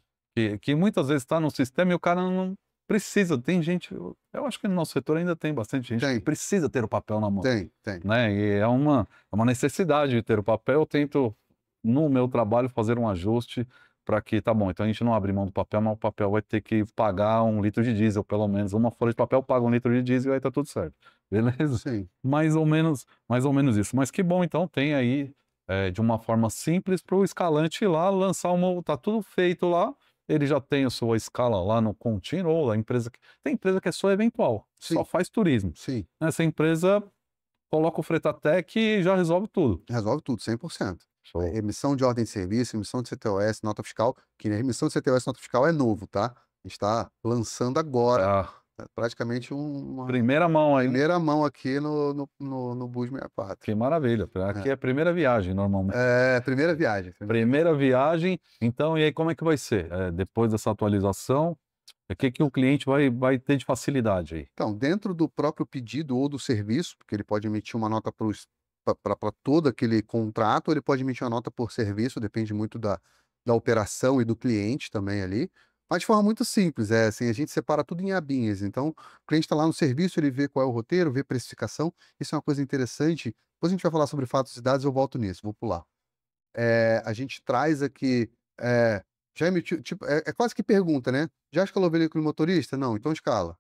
que muitas vezes está no sistema e o cara não precisa. Tem gente, eu acho que no nosso setor ainda tem bastante gente Tem. que precisa ter o papel na mão, tem. né? E é uma necessidade de ter o papel. Eu tento, no meu trabalho, fazer um ajuste para que, tá bom, então a gente não abre mão do papel, mas o papel vai ter que pagar 1 litro de diesel, pelo menos. Uma folha de papel paga 1 litro de diesel e aí tá tudo certo. Beleza? Sim. Mais ou menos isso. Mas que bom, então, tem aí, de uma forma simples, para o escalante ir lá, lançar tá tudo feito lá, ele já tem a sua escala lá no contínuo, ou tem empresa que é só eventual, Sim. só faz turismo. Sim, Essa empresa coloca o Fretatec e já resolve tudo. resolve tudo, 100%. Show. Emissão de ordem de serviço, emissão de CTOS, nota fiscal, que a emissão de CTOS, nota fiscal é novo, tá? A gente está lançando agora, Ah, praticamente uma primeira mão aí, né? primeira mão aqui no Bus 64. Que maravilha. Aqui é a primeira viagem, normalmente. É, primeira viagem. Primeira viagem, então, e aí como é que vai ser? Depois dessa atualização, o que o cliente vai ter de facilidade aí? Então, dentro do próprio pedido ou do serviço, porque ele pode emitir uma nota para todo aquele contrato, ele pode emitir uma nota por serviço, depende muito da operação e do cliente também ali, mas de forma muito simples, assim, a gente separa tudo em abinhas, então o cliente está lá no serviço, ele vê qual é o roteiro, vê precificação, isso é uma coisa interessante, depois a gente vai falar sobre fatos e dados, eu volto nisso, vou pular. A gente traz aqui, já emitiu, tipo, é quase que pergunta, né? Já escalou o veículo motorista? Não, então escala.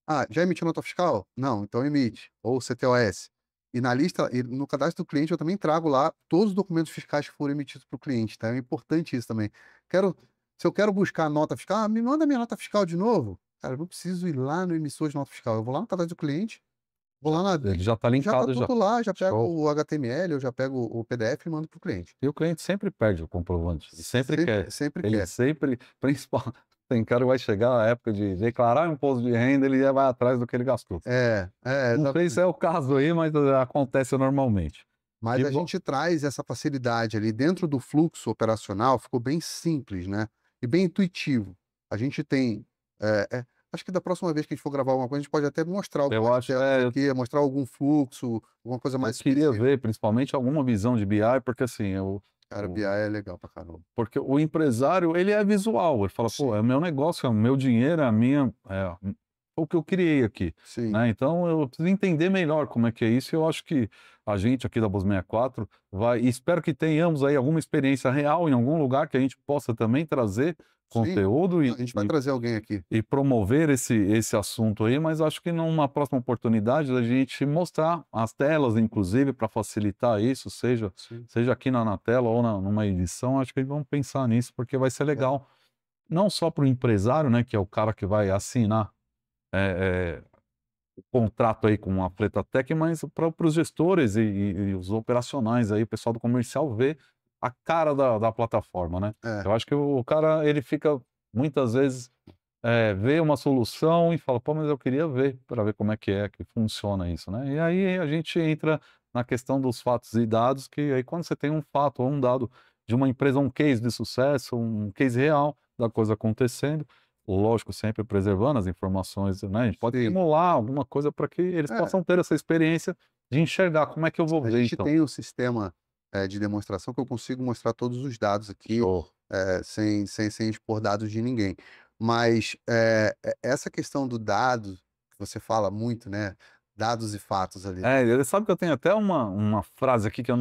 Ah, já emitiu nota fiscal? Não, então emite. Ou CTOS. E na lista, e no cadastro do cliente, eu também trago lá todos os documentos fiscais que foram emitidos para o cliente, tá? É importante isso também. Se eu quero buscar a nota fiscal, me manda minha nota fiscal de novo. Cara, eu não preciso ir lá no emissor de nota fiscal. Eu vou lá no cadastro do cliente, vou lá na. Ele já está Já tá linkado já. tudo lá, já pego Show. o HTML, eu já pego o PDF e mando para o cliente. E o cliente sempre perde o comprovante. Ele sempre quer. Sempre Ele quer. sempre, principal. Tem cara que vai chegar a época de declarar o imposto de renda, ele já vai atrás do que ele gastou. Não sei se é o caso aí, mas acontece normalmente. Mas Que a bom. gente traz essa facilidade ali dentro do fluxo operacional, ficou bem simples, né? E bem intuitivo. A gente tem. Acho que da próxima vez que a gente for gravar alguma coisa, a gente pode até mostrar Eu algumas acho, telas aqui, mostrar algum fluxo, alguma coisa mais eu queria específica. ver principalmente alguma visão de BI, porque assim, Cara, BI é legal pra caramba. Porque o empresário, ele é visual, ele fala, pô, Sim. é meu negócio, é o meu dinheiro, é a minha, o que eu criei aqui, Sim. né? Então eu preciso entender melhor como é que é isso, e eu acho que a gente aqui da Bus 64 vai, e espero que tenhamos aí alguma experiência real em algum lugar que a gente possa também trazer Sim. conteúdo A gente vai trazer alguém aqui. e promover esse assunto aí, mas acho que numa próxima oportunidade a gente mostrar as telas, inclusive, para facilitar isso, Sim. seja aqui na tela ou numa edição, acho que vamos pensar nisso, porque vai ser legal, não só para o empresário, né, que é o cara que vai assinar o contrato aí com a Fletatec, mas para os gestores e os operacionais aí, o pessoal do comercial ver a cara da plataforma, né? É. Eu acho que o cara, ele fica, muitas vezes, vê uma solução e fala, pô, mas eu queria ver, para ver como é que funciona isso, né? E aí a gente entra na questão dos fatos e dados, que aí quando você tem um fato ou um dado de uma empresa, um case de sucesso, um case real da coisa acontecendo, lógico, sempre preservando as informações, né? A gente pode Sim. simular alguma coisa para que eles É. possam ter essa experiência de enxergar como é que eu vou A ver, gente então. tem um sistema de demonstração que eu consigo mostrar todos os dados aqui, Show. sem expor dados de ninguém. Mas essa questão do dado, que você fala muito, né? Dados e fatos ali. Ele sabe que eu tenho até uma frase aqui que eu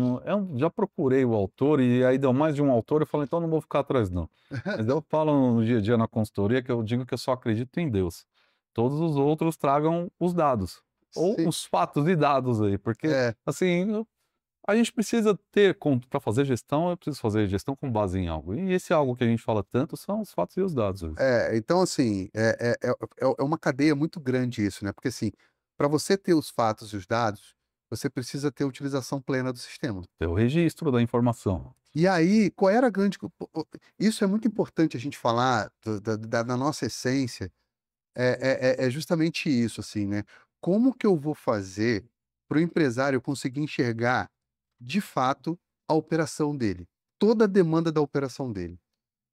já procurei o autor e aí deu mais de um autor, eu falei, então não vou ficar atrás não. Mas eu falo no dia a dia na consultoria que eu digo que eu só acredito em Deus. Todos os outros tragam os dados, ou Sim. os fatos e dados aí, porque, É, assim, a gente precisa ter, para fazer gestão, eu preciso fazer gestão com base em algo. E esse algo que a gente fala tanto são os fatos e os dados. então, assim, é uma cadeia muito grande isso, né? Porque, assim, para você ter os fatos e os dados, você precisa ter a utilização plena do sistema. Ter o registro da informação. E aí, qual era a grande. Isso é muito importante a gente falar da nossa essência, é justamente isso, assim, né? Como que eu vou fazer para o empresário conseguir enxergar, de fato, a operação dele? Toda a demanda da operação dele.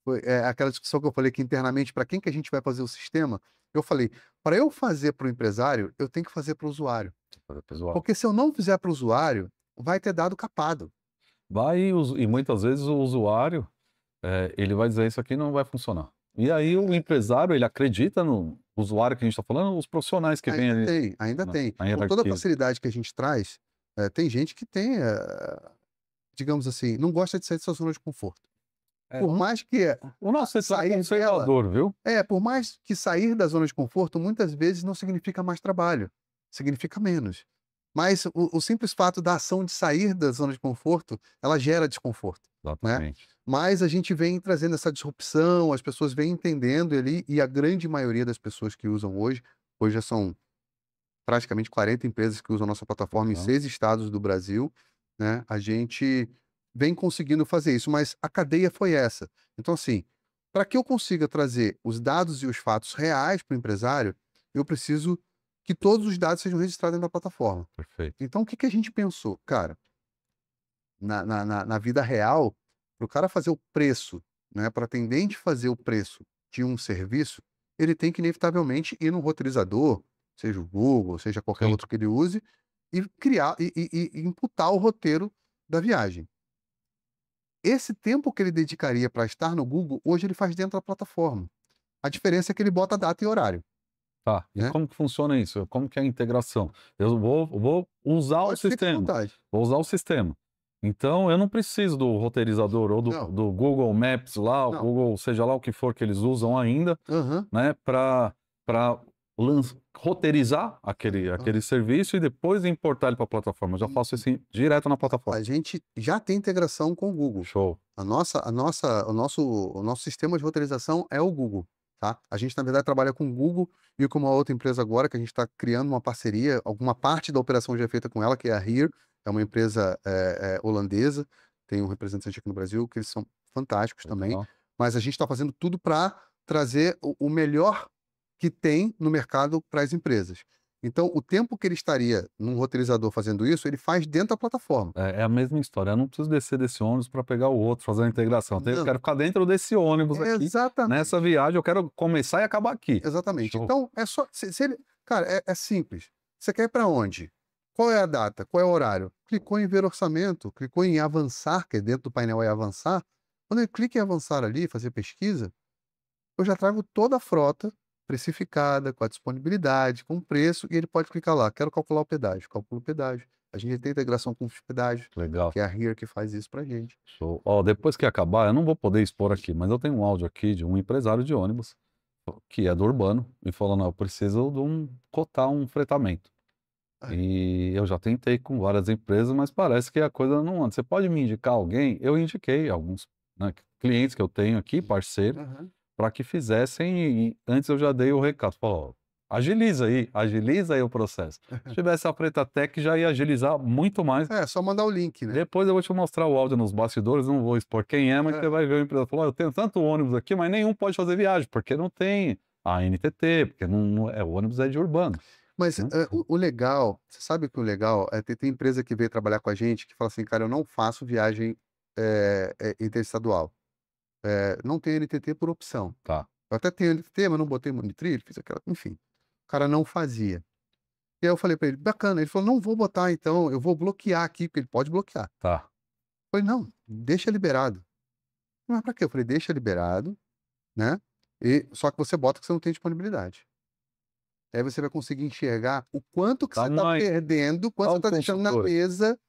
Foi, aquela discussão que eu falei que internamente, para quem que a gente vai fazer o sistema, eu falei, para eu fazer para o empresário, eu tenho que fazer para o usuário. Pessoal. Porque se eu não fizer para o usuário, vai ter dado capado. Vai e muitas vezes o usuário, ele vai dizer isso aqui não vai funcionar. E aí o empresário, ele acredita no usuário que a gente está falando, os profissionais que vêm Ainda ali tem, ainda na tem. na Com toda a hierarquia. facilidade que a gente traz, tem gente que tem, digamos assim, não gosta de sair dessa zona de conforto. É, Por mais que o nosso setor é sair dela conservador, viu? por mais que sair da zona de conforto, muitas vezes não significa mais trabalho, significa menos. Mas o simples fato da ação de sair da zona de conforto, ela gera desconforto, né. Exatamente. Mas a gente vem trazendo essa disrupção, as pessoas vêm entendendo ali, e a grande maioria das pessoas que usam hoje já são praticamente 40 empresas que usam a nossa plataforma em Então, 6 estados do Brasil, né, a gente vem conseguindo fazer isso, mas a cadeia foi essa. Então, assim, para que eu consiga trazer os dados e os fatos reais para o empresário, eu preciso que todos os dados sejam registrados dentro da plataforma. perfeito. Então, o que que a gente pensou? Cara, na vida real, para o cara fazer o preço, né, para o atendente fazer o preço de um serviço, ele tem que inevitavelmente ir no roteirizador, seja o Google, seja qualquer Sim. outro que ele use, e criar e imputar o roteiro da viagem. Esse tempo que ele dedicaria para estar no Google, hoje ele faz dentro da plataforma. A diferença é que ele bota data e horário, Tá, e né. como que funciona isso? Como que é a integração? Eu vou usar o Pode, fica à sistema, vontade. vou usar o sistema. Então eu não preciso do roteirizador ou do Não, do Google Maps lá, o não. Google, seja lá o que for que eles usam ainda, Aham, né, para roteirizar aquele aham. serviço e depois importar ele para a plataforma. Eu já faço isso direto na plataforma. A gente já tem integração com o Google. Show. O nosso sistema de roteirização é o Google, tá? A gente, na verdade, trabalha com o Google e com uma outra empresa agora que a gente está criando uma parceria, alguma parte da operação já é feita com ela, que é a Here, é uma empresa holandesa, tem um representante aqui no Brasil, que eles são fantásticos também, Legal. mas a gente está fazendo tudo para trazer o melhor que tem no mercado para as empresas. Então, o tempo que ele estaria num roteirizador fazendo isso, ele faz dentro da plataforma. É a mesma história, eu não preciso descer desse ônibus para pegar o outro, fazer a integração. Eu Não, quero ficar dentro desse ônibus aqui, exatamente. nessa viagem, eu quero começar e acabar aqui. Exatamente. Show. Então, é só. Se ele, cara, é simples. Você quer ir para onde? Qual é a data? Qual é o horário? Clicou em ver orçamento, clicou em avançar, que é dentro do painel é avançar. Quando ele clica em avançar ali, fazer pesquisa, eu já trago toda a frota precificada, com a disponibilidade, com o preço, e ele pode clicar lá, quero calcular o pedágio, calcula o pedágio. A gente tem integração com os pedágios, Legal. que é a Here que faz isso pra gente. Show. Ó, depois que acabar, eu não vou poder expor aqui, mas eu tenho um áudio aqui de um empresário de ônibus, que é do urbano, me falando, eu preciso cotar um fretamento. É. E eu já tentei com várias empresas, mas parece que a coisa não anda. Você pode me indicar alguém? Eu indiquei alguns, né, clientes que eu tenho aqui, parceiros, Aham. para que fizessem, e antes eu já dei o recado, falou, ó, agiliza aí o processo. Se tivesse a Fretatec, já ia agilizar muito mais. É, só mandar o link, né? Depois eu vou te mostrar o áudio nos bastidores, não vou expor quem é, mas É. você vai ver o empresário falou, ó, eu tenho tanto ônibus aqui, mas nenhum pode fazer viagem, porque não tem a NTT, porque o ônibus é de urbano. Mas Né? o legal, você sabe que o legal é tem empresa que veio trabalhar com a gente que fala assim, cara, eu não faço viagem interestadual. Não tenho NTT por opção. Tá, Eu até tenho NTT, mas não botei monitrilho, fiz aquela, enfim. O cara não fazia. E aí eu falei pra ele, bacana. Ele falou, não vou botar então, eu vou bloquear aqui, porque ele pode bloquear. tá. Eu falei, não, deixa liberado. Mas pra quê? Eu falei, deixa liberado, né? Só que você bota que você não tem disponibilidade. Aí você vai conseguir enxergar o quanto que você tá Tamanho. perdendo, quanto você tá deixando na Consultora. mesa,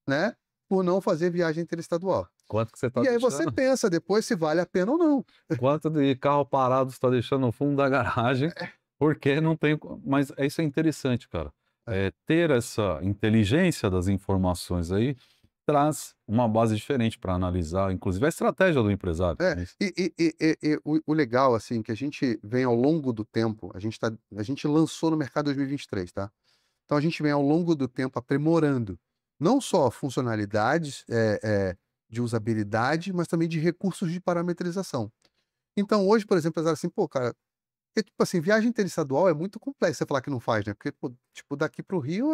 né? Por não fazer viagem interestadual. Quanto que você tá E aí você deixando? pensa depois se vale a pena ou não. Quanto de carro parado você tá deixando no fundo da garagem, porque não tem... Mas isso é interessante, cara. Ter essa inteligência das informações aí traz uma base diferente para analisar, inclusive a estratégia do empresário. É, Né? o legal, assim, que a gente vem ao longo do tempo, a gente lançou no mercado em 2023, tá? Então a gente vem ao longo do tempo aprimorando não só funcionalidades de usabilidade, mas também de recursos de parametrização. Então hoje, por exemplo, empresário assim, pô, cara, porque, tipo assim, viagem interestadual é muito complexo você falar que não faz, né? Porque, pô, tipo, daqui pro Rio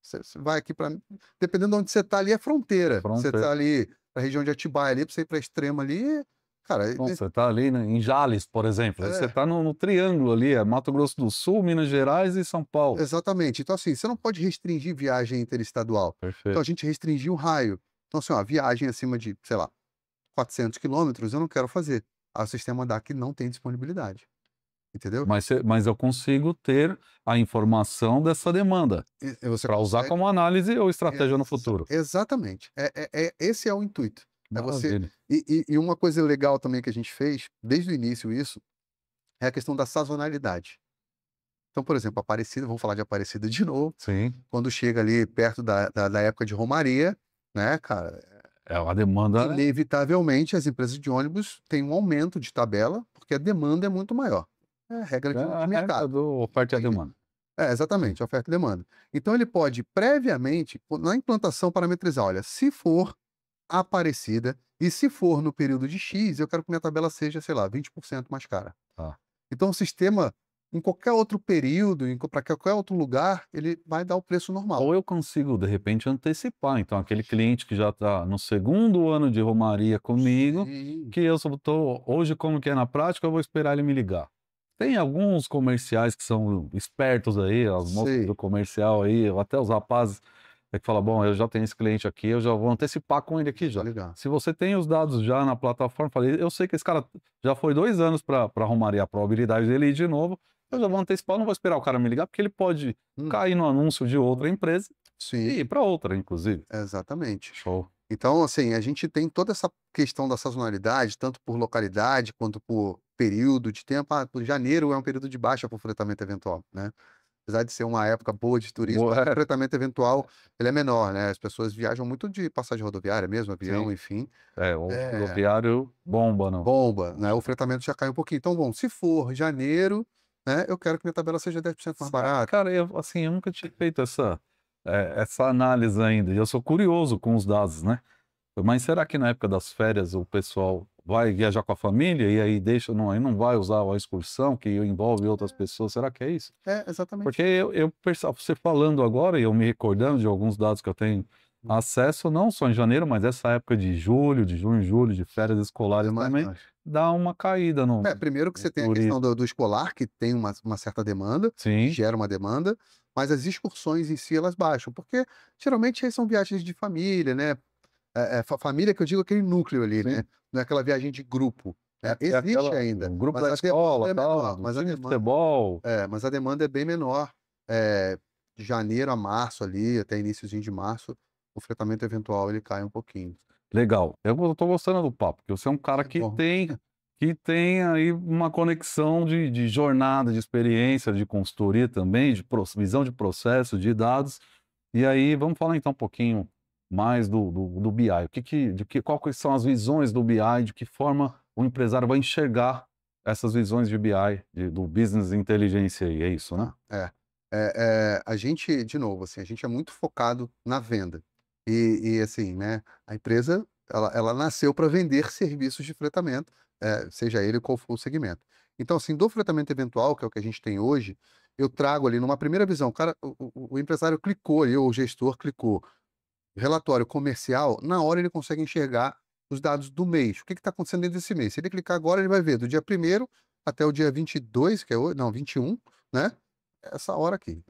você vai aqui para, dependendo de onde você tá ali, é fronteira. Você Fronteira. tá ali na região de Atibaia ali, pra você ir pra Extrema ali, cara, Bom, você tá ali, né, em Jales, por exemplo, aí você tá no triângulo ali, é Mato Grosso do Sul, Minas Gerais e São Paulo. exatamente. Então, assim, você não pode restringir viagem interestadual. Então, Perfeito. a gente restringiu o raio. Então, assim, ó, viagem acima de, sei lá, 400 quilômetros, eu não quero fazer. Aí o sistema dá que não tem disponibilidade. Entendeu? Mas eu consigo ter a informação dessa demanda E você para usar consegue... como análise ou estratégia no futuro. Exatamente. Esse é o intuito. É você... Maravilha. E uma coisa legal também que a gente fez, desde o início isso, é a questão da sazonalidade. Então, por exemplo, Aparecida, vamos falar de Aparecida de novo, Sim, quando chega ali perto da época de Romaria, né, cara, é uma demanda. inevitavelmente as empresas de ônibus têm um aumento de tabela, porque a demanda é muito maior. É a regra É de a regra mercado. do oferta e a demanda. Exatamente, oferta e demanda. Então ele pode previamente, na implantação, parametrizar, olha, se for Aparecida e se for no período de X, eu quero que minha tabela seja, sei lá, 20% mais cara. Tá. Então o sistema, em qualquer outro período, para qualquer outro lugar, ele vai dar o preço normal. Ou eu consigo, de repente, antecipar. Então, aquele cliente que já está no segundo ano de Romaria comigo, Sim. que eu estou hoje, como que é na prática, eu vou esperar ele me ligar. Tem alguns comerciais que são espertos aí, as moças Sei. do comercial aí, até os rapazes, que falam, bom, eu já tenho esse cliente aqui, eu já vou antecipar com ele aqui já. Tá ligado. Se você tem os dados já na plataforma, falei, eu sei que esse cara já foi 2 anos para Romaria, a probabilidade dele ir de novo, eu já vou antecipar, não vou esperar o cara me ligar, porque ele pode cair no anúncio de outra empresa Sim, e ir para outra, inclusive. exatamente. Show. Então, assim, a gente tem toda essa questão da sazonalidade, tanto por localidade quanto por período de tempo. Por janeiro é um período de baixa para o fretamento eventual, né? Apesar de ser uma época boa de turismo, Boa, o fretamento eventual ele é menor, né? As pessoas viajam muito de passagem rodoviária mesmo, avião, Sim. enfim. O rodoviário bomba, não. Bomba, né? O fretamento já cai um pouquinho. Então, bom, se for janeiro, né? Eu quero que minha tabela seja 10% mais barata. Cara, eu nunca tinha feito essa análise ainda. E eu sou curioso com os dados, né? Mas será que na época das férias o pessoal vai viajar com a família e aí aí não vai usar a excursão que envolve outras pessoas? Será que é isso? Exatamente. Porque eu percebo você falando agora e eu me recordando de alguns dados que eu tenho acesso, não só em janeiro, mas essa época de junho, julho, de férias escolares também, dá uma caída no Primeiro que você tem a turismo. questão do escolar, que tem uma certa demanda, Sim, gera uma demanda, mas as excursões em si elas baixam, porque geralmente são viagens de família, né? Família que eu digo aquele núcleo ali, Sim. né? Não é aquela viagem de grupo. Né? É Existe aquela, ainda, o grupo mas da a demanda escola, é tal, menor, do mas a time de demanda, futebol. mas a demanda é bem menor. De janeiro a março ali, até iniciozinho de março, o fretamento eventual ele cai um pouquinho. Legal. Eu tô gostando do papo, porque você é um cara Que bom. que tem aí uma conexão de jornada, de experiência, de consultoria também, visão de processo, de dados. E aí, vamos falar então um pouquinho mais do BI. Quais são as visões do BI, de que forma o empresário vai enxergar essas visões de BI, do Business Intelligence aí, é isso, né? Tá, a gente, de novo, assim, a gente é muito focado na venda. Assim, né, a empresa, ela nasceu para vender serviços de fretamento, seja ele qual for o segmento. Então, assim, do fretamento eventual, que é o que a gente tem hoje, eu trago ali numa primeira visão, o cara, o empresário clicou ali, ou o gestor clicou, relatório comercial, na hora ele consegue enxergar os dados do mês. O que está acontecendo dentro desse mês? Se ele clicar agora, ele vai ver do dia 1º até o dia 22, que é hoje, não, 21, né? Essa hora aqui.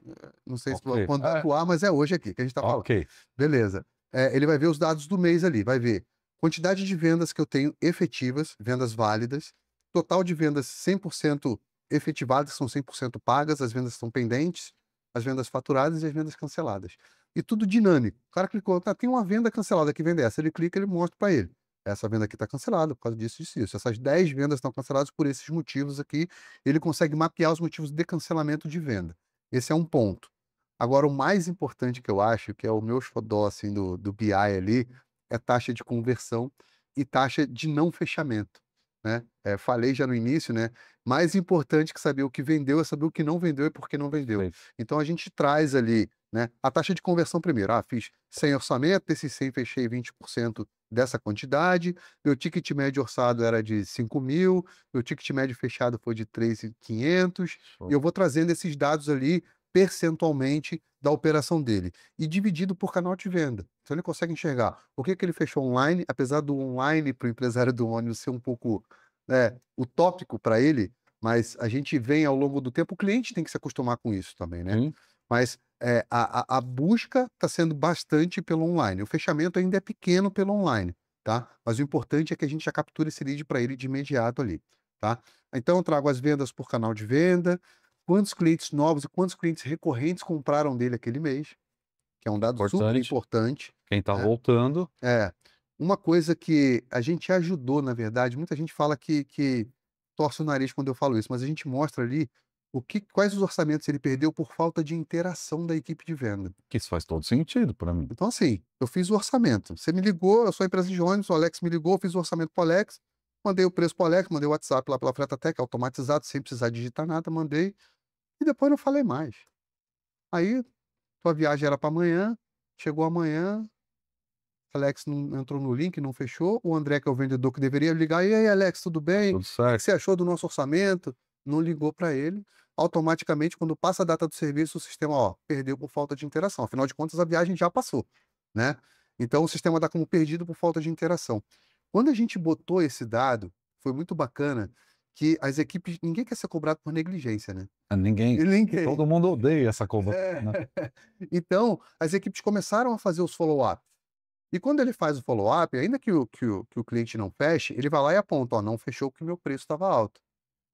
Não sei se Ok. quando vai pro ar, mas é hoje aqui que a gente está falando. Ok. Beleza. Ele vai ver os dados do mês ali, vai ver quantidade de vendas que eu tenho efetivas, vendas válidas, total de vendas 100% efetivadas, que são 100% pagas, as vendas estão pendentes, as vendas faturadas e as vendas canceladas. E tudo dinâmico. O cara clicou, tá, tem uma venda cancelada que vende essa. Ele clica, ele mostra para ele. Essa venda aqui está cancelada por causa disso, disso, isso. Essas 10 vendas estão canceladas por esses motivos aqui. Ele consegue mapear os motivos de cancelamento de venda. Esse é um ponto. Agora, o mais importante que eu acho, que é o meu xodó assim, do BI ali, é taxa de conversão e taxa de não fechamento. Né? Falei já no início, né? Mais importante que saber o que vendeu é saber o que não vendeu e por que não vendeu. Perfeito. Então a gente traz ali, né, a taxa de conversão primeiro. Fiz 100 orçamento, desses 100 fechei 20% dessa quantidade, meu ticket médio orçado era de 5.000, meu ticket médio fechado foi de 3.500, e eu vou trazendo esses dados ali percentualmente da operação dele e dividido por canal de venda. Então ele consegue enxergar o que ele fechou online, apesar do online para o empresário do ônibus ser um pouco, né, utópico para ele, mas a gente vem ao longo do tempo, o cliente tem que se acostumar com isso também, né? Sim. Mas a busca está sendo bastante pelo online. O fechamento ainda é pequeno pelo online, tá? Mas o importante é que a gente já capture esse lead para ele de imediato ali, tá? Então eu trago as vendas por canal de venda, quantos clientes novos e quantos clientes recorrentes compraram dele aquele mês, que é um dado super Importante. importante, Quem está né? voltando. Uma coisa que a gente ajudou, na verdade, muita gente fala que torce o nariz quando eu falo isso, mas a gente mostra ali quais os orçamentos ele perdeu por falta de interação da equipe de venda. Que isso faz todo sentido para mim. Então, assim, eu fiz o orçamento. Você me ligou, eu sou a empresa de ônibus, o Alex me ligou, eu fiz o orçamento pro Alex, mandei o preço pro Alex, mandei o WhatsApp lá pela Fretatec, automatizado, sem precisar digitar nada, mandei, e depois não falei mais. Aí, tua viagem era para amanhã, chegou amanhã, Alex não entrou no link, não fechou. O André, que é o vendedor que deveria ligar, e aí, Alex, tudo bem? Tudo O que certo. você achou do nosso orçamento? Não ligou para ele. Automaticamente, quando passa a data do serviço, o sistema, perdeu por falta de interação. Afinal de contas, a viagem já passou, né? Então, o sistema dá como perdido por falta de interação. Quando a gente botou esse dado, foi muito bacana que as equipes, ninguém quer ser cobrado por negligência, né? Ninguém. Ninguém. Todo mundo odeia essa cobrança, É. né? Então, as equipes começaram a fazer os follow-up. E quando ele faz o follow-up, ainda que o cliente não feche, ele vai lá e aponta, não fechou porque o meu preço estava alto.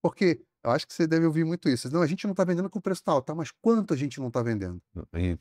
Porque eu acho que você deve ouvir muito isso. Não, a gente não está vendendo porque o preço está alto, tá? Mas quanto a gente não está vendendo?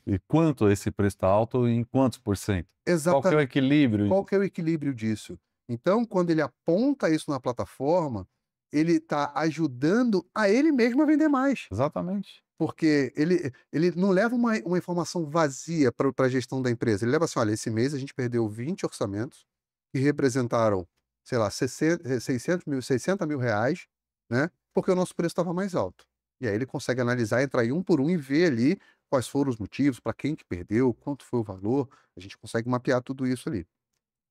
E quanto esse preço está alto e em quantos por cento? Qual que é o Exatamente. equilíbrio? Qual que é o equilíbrio disso? Então, quando ele aponta isso na plataforma, ele está ajudando a ele mesmo a vender mais. Exatamente. Porque ele não leva uma informação vazia para a gestão da empresa. Ele leva assim: olha, esse mês a gente perdeu 20 orçamentos que representaram, sei lá, 600 mil, 60 mil reais, né? Porque o nosso preço estava mais alto. E aí ele consegue analisar, entrar em um por um e ver ali quais foram os motivos, para quem que perdeu, quanto foi o valor. A gente consegue mapear tudo isso ali.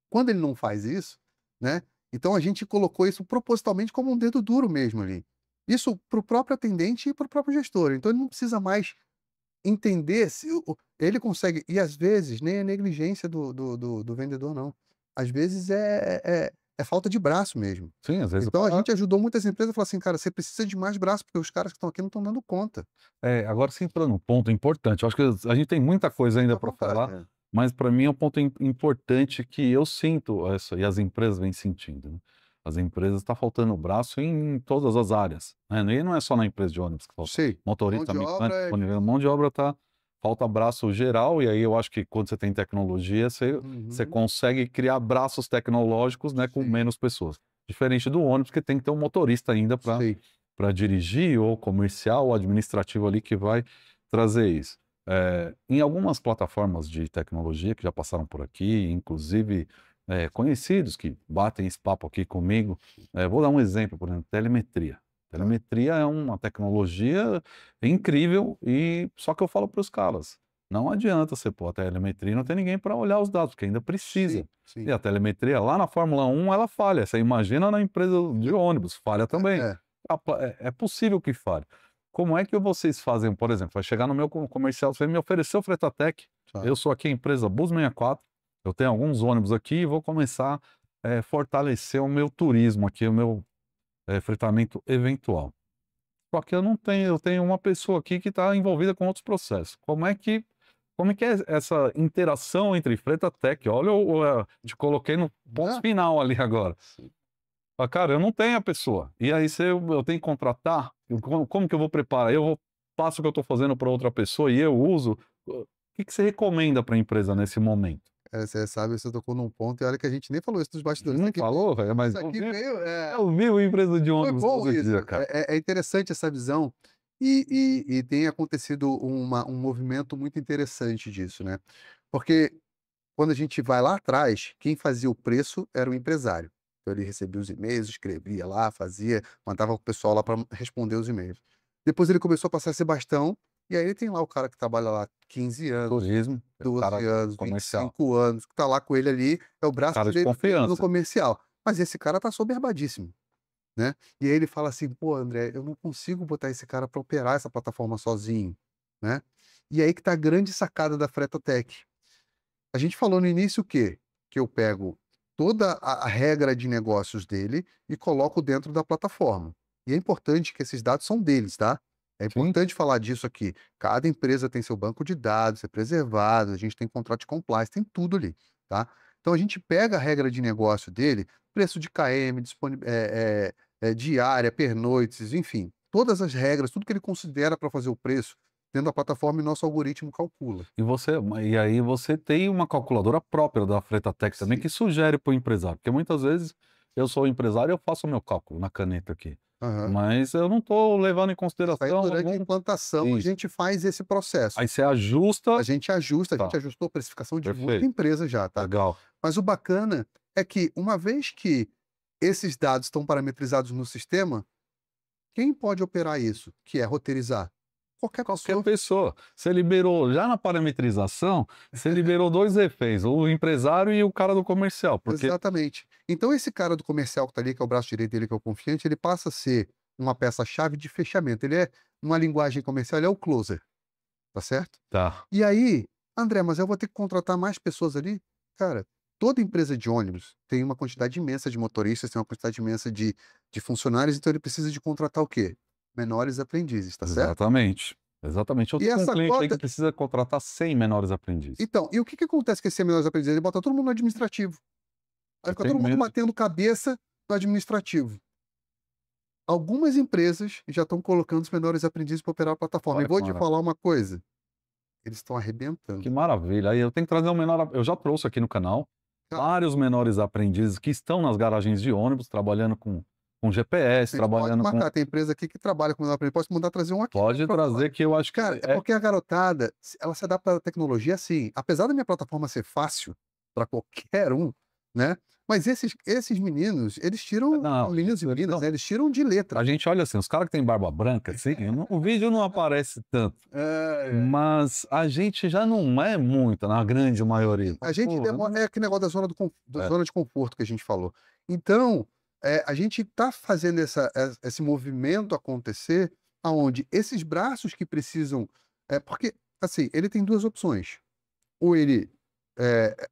Quando ele não faz isso, né? Então a gente colocou isso propositalmente como um dedo duro mesmo ali. Isso para o próprio atendente e para o próprio gestor. Então ele não precisa mais entender se ele consegue. E às vezes nem é negligência do vendedor, não. Às vezes é é falta de braço mesmo. Sim, às vezes o Então a cara gente ajudou muitas empresas a falar assim, cara, você precisa de mais braço, porque os caras que estão aqui não estão dando conta. agora você entrou num ponto importante, eu acho que a gente tem muita coisa ainda À para vontade, falar, mas para mim é um ponto importante que eu sinto essa e as empresas vêm sentindo, né. As empresas tá faltando braço em todas as áreas, né, e não é só na empresa de ônibus que falta. Sei, mão Motorista, de obra mecânico, é mão de obra tá falta braço geral, e aí eu acho que quando você tem tecnologia, você Uhum, consegue criar braços tecnológicos, né, com sim, menos pessoas. Diferente do ônibus que tem que ter um motorista ainda para sei. dirigir, ou comercial, ou administrativo ali que vai trazer isso. Em algumas plataformas de tecnologia que já passaram por aqui, inclusive, conhecidos que batem esse papo aqui comigo, vou dar um exemplo, por exemplo, telemetria. Tá. Telemetria é uma tecnologia incrível e só que eu falo para os caras, não adianta você pôr a telemetria e não ter ninguém para olhar os dados, porque ainda precisa. Sim, sim. E a telemetria lá na Fórmula 1 ela falha, você imagina na empresa de ônibus, falha também. É, É possível que falhe. Como é que vocês fazem, por exemplo, vai chegar no meu comercial, você me ofereceu Fretatec, tá. eu sou aqui a empresa Bus 64, eu tenho alguns ônibus aqui e vou começar a fortalecer o meu turismo aqui, o meu fretamento eventual. Só que eu não tenho, eu tenho uma pessoa aqui que está envolvida com outros processos. Como é que é essa interação entre Fretatec? Olha, eu te coloquei no ponto Ah, final ali agora. sim. Fala, cara, eu não tenho a pessoa. E aí eu tenho que contratar? Como que eu vou preparar? Passo o que eu estou fazendo para outra pessoa e eu uso? O que você recomenda para a empresa nesse momento? Você sabe, você tocou num ponto, e olha que a gente nem falou isso dos bastidores. Não falou, velho, mas Isso aqui veio, eu vivo empresa de foi ônibus bom todo isso. dia, cara. É interessante essa visão e tem acontecido um movimento muito interessante disso, né? Porque quando a gente vai lá atrás, quem fazia o preço era o empresário. Então ele recebia os e-mails, escrevia lá, fazia, mandava o pessoal lá para responder os e-mails. Depois ele começou a passar esse bastão, e aí tem lá o cara que trabalha lá 15 anos, Turismo, é o 12 cara anos, comercial, 25 anos, que tá lá com ele ali, é o braço cara de direito dele no confiança. comercial. Mas esse cara tá soberbadíssimo, né? E aí ele fala assim: "Pô, André, eu não consigo botar esse cara para operar essa plataforma sozinho", né? E aí que tá a grande sacada da Fretatec. A gente falou no início o quê? Que eu pego toda a regra de negócios dele e coloco dentro da plataforma. E é importante que esses dados são deles, tá? É Sim, importante falar disso aqui. Cada empresa tem seu banco de dados, é preservado, a gente tem contrato de compliance, tem tudo ali, tá? Então a gente pega a regra de negócio dele, preço de KM, diária, pernoites, enfim, todas as regras, tudo que ele considera para fazer o preço, dentro da plataforma e nosso algoritmo calcula. e aí você tem uma calculadora própria da Fretatec também Sim. que sugere para o empresário, porque muitas vezes eu sou o empresário e eu faço o meu cálculo na caneta aqui, Aham. mas eu não estou levando em Isso aí consideração durante a algum implantação a isso. gente faz esse processo. Aí você ajusta A gente ajusta, a gente tá, ajustou a precificação de muita perfeito, empresa já, tá. legal. Mas o bacana é que uma vez que esses dados estão parametrizados no sistema, quem pode operar isso? Que é roteirizar? Qualquer Qualquer pessoa. pessoa. Você liberou já na parametrização, você liberou 2 reféns, o empresário e o cara do comercial, porque Exatamente. Então esse cara do comercial que tá ali, que é o braço direito dele, que é o confiante, ele passa a ser uma peça-chave de fechamento. Ele é, numa linguagem comercial, ele é o closer, tá certo? tá, E aí, André, mas eu vou ter que contratar mais pessoas ali? Cara, toda empresa de ônibus tem uma quantidade imensa de motoristas, tem uma quantidade imensa de funcionários, então ele precisa de contratar o quê? Menores aprendizes, tá certo? exatamente, exatamente. Eu E tô com um essa cliente aí que cota. precisa contratar 100 menores aprendizes. Então, e o que que acontece com esse menores aprendizes? Ele bota todo mundo no administrativo. Aí Eu fica tenho todo mundo medo. batendo cabeça no administrativo. Algumas empresas já estão colocando os menores aprendizes para operar a plataforma. E Olha que vou te falar maravilha. uma coisa: eles estão Que arrebentando. maravilha. Aí eu tenho que trazer um eu já trouxe aqui no canal Cara, vários menores aprendizes que estão nas garagens de ônibus, trabalhando com GPS, a gente pode trabalhando com marcar. Tem empresa aqui que trabalha com menor aprendiz. Posso mandar trazer um aqui pode para falar. trazer que eu acho que Cara, é porque a garotada, ela se adapta à tecnologia assim, apesar da minha plataforma ser fácil para qualquer um, né, mas esses meninos, eles tiram não, meninos e meninas, não. né, eles tiram de letra. A gente olha assim, os caras que têm barba branca, assim, o vídeo não aparece tanto, É. mas a gente já não é muito, na grande maioria. A gente Pô, eu demora, não é aquele negócio da é, zona de conforto que a gente falou. Então, a gente tá fazendo esse movimento acontecer, aonde esses braços que precisam, porque, assim, ele tem 2 opções: ou ele,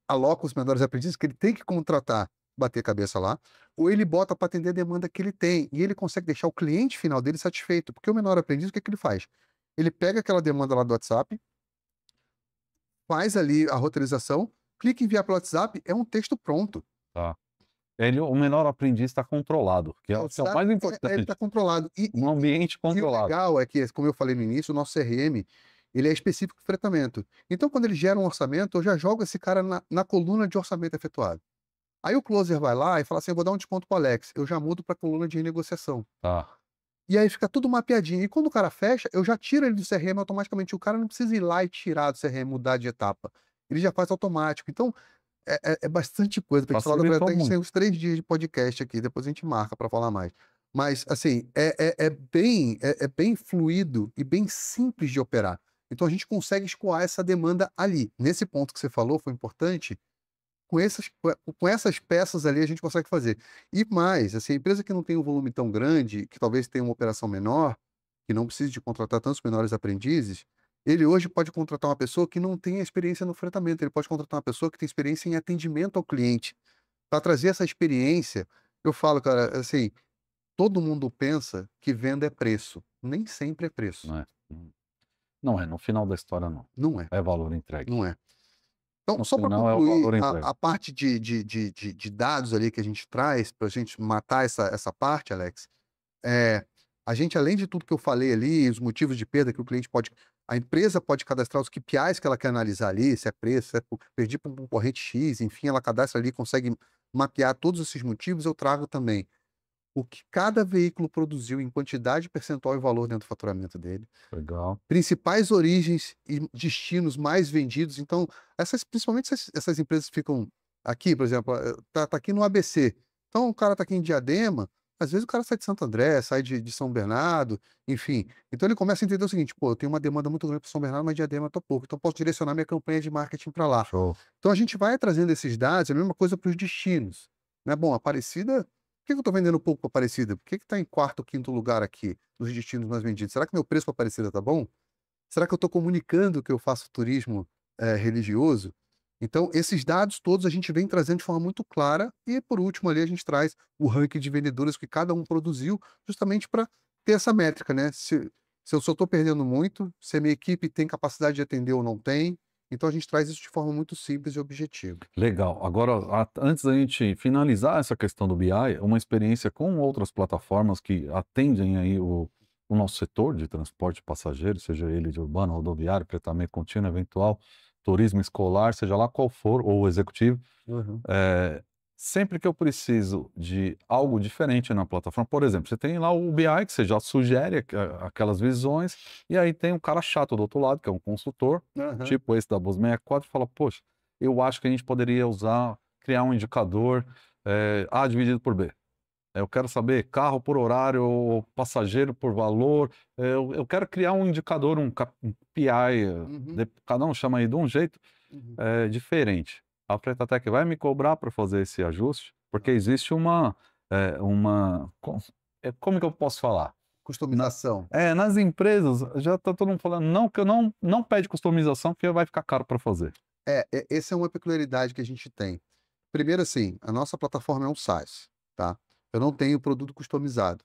aloca os menores aprendizes, que ele tem que contratar bater cabeça lá, ou ele bota para atender a demanda que ele tem, e ele consegue deixar o cliente final dele satisfeito, porque o menor aprendiz, o que que ele faz? Ele pega aquela demanda lá do WhatsApp, faz ali a roteirização, clica em enviar pelo WhatsApp, é um texto pronto. Tá. O menor aprendiz está controlado, que é o Exato, mais ele importante. está controlado. Um ambiente E o controlado. legal é que, como eu falei no início, o nosso CRM, ele é específico de fretamento. Então, quando ele gera um orçamento, eu já jogo esse cara na coluna de orçamento efetuado. Aí o closer vai lá e fala assim: eu vou dar um desconto pro Alex. Eu já mudo para a coluna de renegociação. Tá. E aí fica tudo mapeadinho. E quando o cara fecha, eu já tiro ele do CRM automaticamente. O cara não precisa ir lá e tirar do CRM, mudar de etapa. Ele já faz automático. Então, é bastante coisa. Pra gente falar, Facilitou a gente tem muito. uns 3 dias de podcast aqui, depois a gente marca para falar mais. Mas, assim, é bem fluido e bem simples de operar. Então a gente consegue escoar essa demanda ali. Nesse ponto que você falou, foi importante. Com essas peças ali a gente consegue fazer. E mais, assim, a empresa que não tem um volume tão grande, que talvez tenha uma operação menor, que não precise de contratar tantos menores aprendizes, ele hoje pode contratar uma pessoa que não tenha experiência no fretamento, ele pode contratar uma pessoa que tem experiência em atendimento ao cliente. Para trazer essa experiência, eu falo, cara, assim, todo mundo pensa que venda é preço. Nem sempre é preço. Não é. Não é, no final da história não. Não é, É valor entregue. não é. Então, No só para final é o concluir valor entregue. a parte de dados ali que a gente traz, para a gente matar essa parte, Alex, a gente, além de tudo que eu falei ali, os motivos de perda que o cliente pode. A empresa pode cadastrar os KPIs que ela quer analisar ali, se é preço, se é perdi para um concorrente X, enfim, ela cadastra ali, consegue mapear todos esses motivos, eu trago também o que cada veículo produziu em quantidade, percentual e valor dentro do faturamento dele. Legal. Principais origens e destinos mais vendidos. Então, principalmente essas empresas que ficam aqui, por exemplo, tá aqui no ABC. Então, o cara tá aqui em Diadema, às vezes o cara sai de Santo André, sai de São Bernardo, enfim. Então ele começa a entender o seguinte: pô, eu tenho uma demanda muito grande para São Bernardo, mas Diadema tá pouco, então eu posso direcionar minha campanha de marketing para lá. Show. Então a gente vai trazendo esses dados, é a mesma coisa para os destinos, né? Bom, Aparecida, por que eu estou vendendo pouco para Aparecida? Por que está em quarto ou quinto lugar aqui nos destinos mais vendidos? Será que meu preço para Aparecida tá bom? Será que eu estou comunicando que eu faço turismo religioso? Então, esses dados todos a gente vem trazendo de forma muito clara e, por último, ali a gente traz o ranking de vendedores que cada um produziu, justamente para ter essa métrica, né? Se eu só estou perdendo muito, se a minha equipe tem capacidade de atender ou não tem. Então, a gente traz isso de forma muito simples e objetiva. Legal. Agora, antes da gente finalizar essa questão do BI, uma experiência com outras plataformas que atendem aí o nosso setor de transporte passageiro, seja ele de urbano, rodoviário, fretamento contínuo, eventual, turismo escolar, seja lá qual for, ou executivo, sempre que eu preciso de algo diferente na plataforma, por exemplo, você tem lá o BI, que você já sugere aquelas visões, e aí tem um cara chato do outro lado, que é um consultor, tipo esse da Bus 64, e fala, poxa, eu acho que a gente poderia criar um indicador A dividido por B. Eu quero saber carro por horário, passageiro por valor. Eu quero criar um indicador, um PI, cada um chama aí de um jeito diferente. A Fretatec vai me cobrar para fazer esse ajuste, porque existe como que eu posso falar? Customização. Nas empresas, já está todo mundo falando, não, que eu não pede customização, porque vai ficar caro para fazer. Essa é uma peculiaridade que a gente tem. Primeiro, assim, a nossa plataforma é um SaaS, tá? Eu não tenho produto customizado.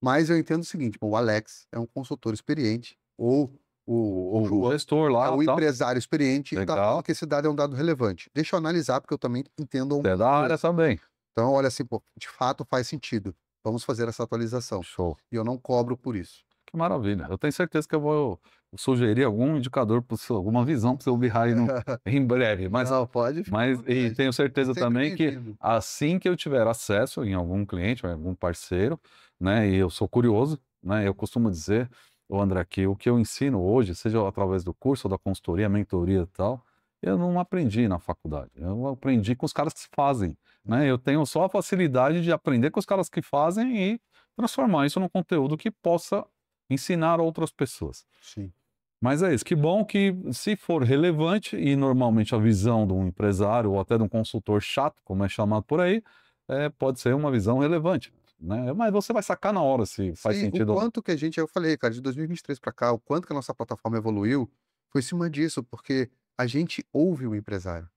Mas eu entendo o seguinte: bom, o Alex é um consultor experiente, ou o O João gestor lá, é um tal. empresário experiente e está Legal. falando que esse dado é um dado relevante. Deixa eu analisar, porque eu também entendo Você é da área também. Então, olha assim, pô, de fato faz sentido. Vamos fazer essa atualização. Show. E eu não cobro por isso. Que maravilha. Eu tenho certeza que eu vou sugerir algum indicador, alguma visão para o seu BI em breve. Mas Não, pode ficar à e vontade. tenho certeza Sempre também que bem-vindo. assim que eu tiver acesso em algum cliente, em algum parceiro, né, e eu sou curioso, né, eu costumo dizer, André, que o que eu ensino hoje, seja através do curso, ou da consultoria, mentoria e tal, eu não aprendi na faculdade. Eu aprendi com os caras que fazem, né? Eu tenho só a facilidade de aprender com os caras que fazem e transformar isso num conteúdo que possa ensinar outras pessoas. Sim. Mas é isso, que bom que, se for relevante, e normalmente a visão de um empresário ou até de um consultor chato, como é chamado por aí, pode ser uma visão relevante, né? Mas você vai sacar na hora se faz Sim, sentido o ou não. quanto que a gente, eu falei, cara, de 2023 para cá, o quanto que a nossa plataforma evoluiu, foi em cima disso, porque a gente ouve o empresário.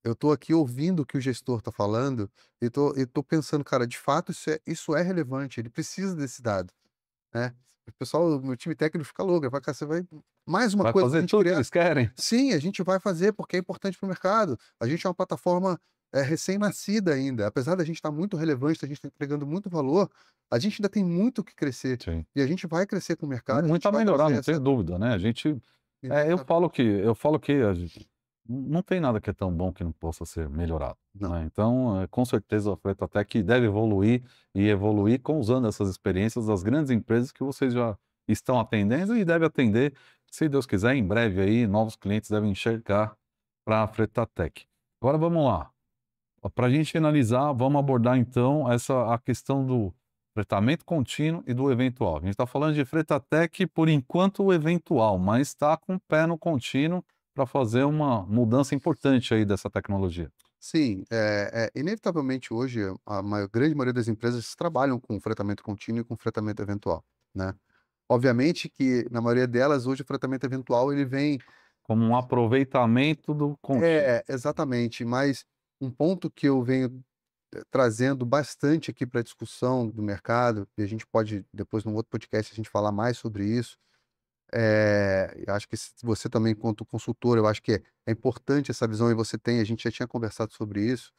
eu tô aqui ouvindo o que o gestor está falando e tô pensando, cara, de fato isso é relevante, ele precisa desse dado, né. O pessoal, o meu time técnico fica louco, ele fala: "Cara, você vai mais uma Vai coisa pra fazer gente tudo que criar". eles querem. Sim, a gente vai fazer, porque é importante para o mercado. A gente é uma plataforma, recém-nascida ainda, apesar da gente estar muito relevante, da gente estar entregando muito valor, a gente ainda tem muito o que crescer, Sim. e a gente vai crescer com o Tem mercado, a muito gente a vai melhorar, trazer não tenho essa dúvida, né, a gente eu exata falo que a gente não tem nada que é tão bom que não possa ser melhorado, não, né, então, com certeza a Freitatec deve evoluir e evoluir usando essas experiências das grandes empresas que vocês já estão atendendo e deve atender, se Deus quiser, em breve aí, novos clientes devem enxergar para a Freitatec. Agora vamos lá, para a gente finalizar, vamos abordar então a questão do fretamento contínuo e do eventual. A gente está falando de Fretatec por enquanto o eventual, mas está com o pé no contínuo para fazer uma mudança importante aí dessa tecnologia. sim, inevitavelmente hoje a grande maioria das empresas trabalham com fretamento contínuo e com fretamento eventual, né. Obviamente que na maioria delas hoje o fretamento eventual ele vem Como um aproveitamento do contínuo. exatamente, mas um ponto que eu venho trazendo bastante aqui para discussão do mercado, e a gente pode depois num outro podcast a gente falar mais sobre isso, eu acho que se você também enquanto consultor, eu acho que é importante essa visão e você tem, a gente já tinha conversado sobre isso,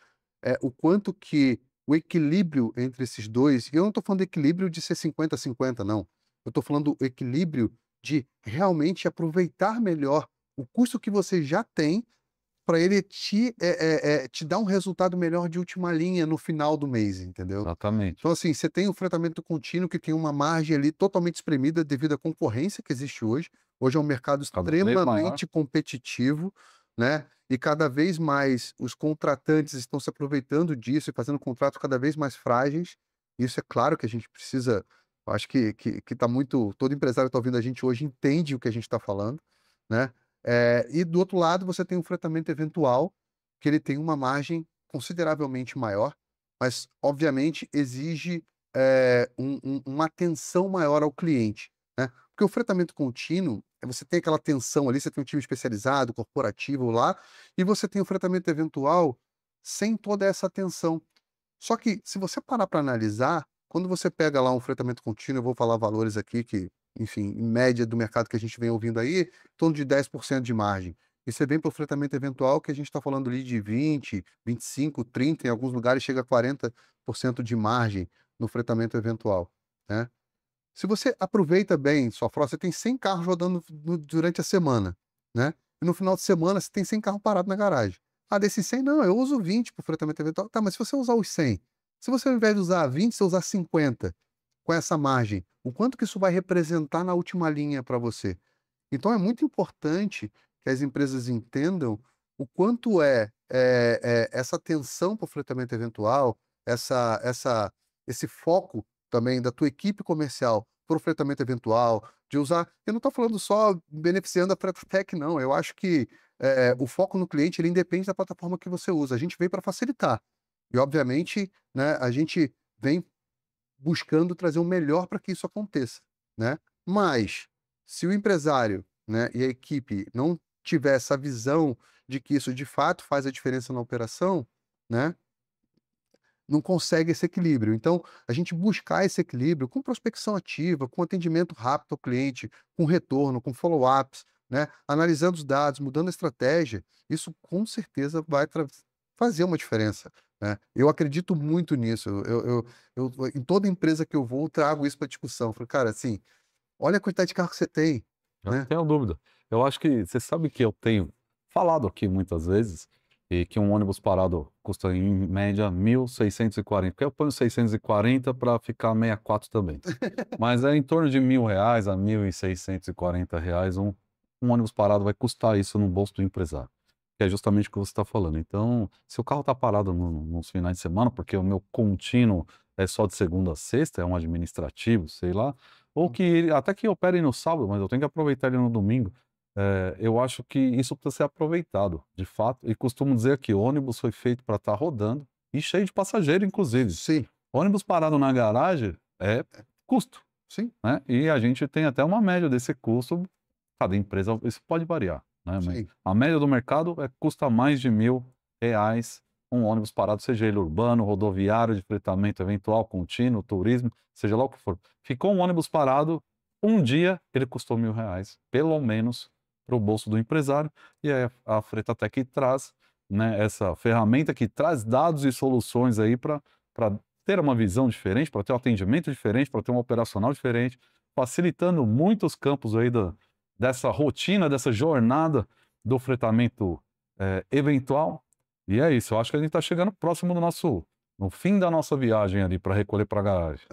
o quanto que o equilíbrio entre esses 2 e eu não estou falando de equilíbrio de ser 50-50 não, eu estou falando do equilíbrio de realmente aproveitar melhor o custo que você já tem para ele te dar um resultado melhor de última linha no final do mês, entendeu? Exatamente. Então, assim, você tem o fretamento contínuo que tem uma margem ali totalmente espremida devido à concorrência que existe hoje. Hoje é um mercado Cada vez maior. extremamente competitivo, né? E cada vez mais os contratantes estão se aproveitando disso e fazendo contratos cada vez mais frágeis. Isso é claro que a gente precisa. Eu acho que tá muito. Todo empresário que está ouvindo a gente hoje entende o que a gente está falando, né? E do outro lado, você tem um fretamento eventual, que ele tem uma margem consideravelmente maior, mas obviamente exige, uma atenção maior ao cliente, né. Porque o fretamento contínuo, você tem aquela atenção ali, você tem um time especializado, corporativo lá, e você tem o fretamento eventual sem toda essa atenção. Só que se você parar para analisar, quando você pega lá um fretamento contínuo, eu vou falar valores aqui que, enfim, em média do mercado que a gente vem ouvindo aí, em torno de 10% de margem. E você vem para o fretamento eventual que a gente está falando ali de 20, 25, 30, em alguns lugares chega a 40% de margem no fretamento eventual, né. Se você aproveita bem sua frota, você tem 100 carros rodando durante a semana, né? E no final de semana você tem 100 carros parados na garagem. Ah, desses 100 não, eu uso 20 para o fretamento eventual. Tá, mas se você usar os 100, se você ao invés de usar 20, você usar 50, com essa margem, o quanto que isso vai representar na última linha para você? Então é muito importante que as empresas entendam o quanto essa atenção para o fretamento eventual, esse foco também da tua equipe comercial para o fretamento eventual, de usar eu não estou falando só beneficiando a Freitatec não, eu acho que, o foco no cliente ele independe da plataforma que você usa, a gente veio para facilitar. E obviamente, né, a gente vem buscando trazer o melhor para que isso aconteça, né. Mas, se o empresário, né, e a equipe não tiver essa visão de que isso de fato faz a diferença na operação, né, não consegue esse equilíbrio. Então, a gente buscar esse equilíbrio com prospecção ativa, com atendimento rápido ao cliente, com retorno, com follow-ups, né, analisando os dados, mudando a estratégia, isso com certeza vai fazer uma diferença, né. Eu acredito muito nisso, em toda empresa que eu vou, eu trago isso para discussão, falo: "Cara, assim, olha a quantidade de carro que você tem", Eu não né. tenho dúvida. Eu acho que você sabe que eu tenho falado aqui muitas vezes, e que um ônibus parado custa em média 1.640, porque eu ponho 640 para ficar 64 também. Mas é em torno de R$ 1.000 a R$ 1.640 um ônibus parado vai custar isso no bolso do empresário, que é justamente o que você está falando. Então, se o carro está parado nos finais de semana, porque o meu contínuo é só de segunda a sexta, é um administrativo, sei lá, ou que até que opere no sábado, mas eu tenho que aproveitar ele no domingo. Eu acho que isso precisa ser aproveitado, de fato, e costumo dizer que o ônibus foi feito para estar rodando e cheio de passageiro, inclusive. Sim, Ônibus parado na garagem é custo, sim, né? E a gente tem até uma média desse custo, cada empresa, isso pode variar, né? Mas sim. a média do mercado custa mais de 1.000 reais um ônibus parado, seja ele urbano, rodoviário, de fretamento eventual, contínuo, turismo, seja lá o que for. Ficou um ônibus parado, um dia ele custou R$1.000, pelo menos, para o bolso do empresário. E aí a Fretatec traz, né, essa ferramenta que traz dados e soluções aí para ter uma visão diferente, para ter um atendimento diferente, para ter um operacional diferente, facilitando muitos campos aí dessa rotina, dessa jornada do fretamento eventual. E é isso, eu acho que a gente está chegando próximo no fim da nossa viagem ali para recolher para a garagem.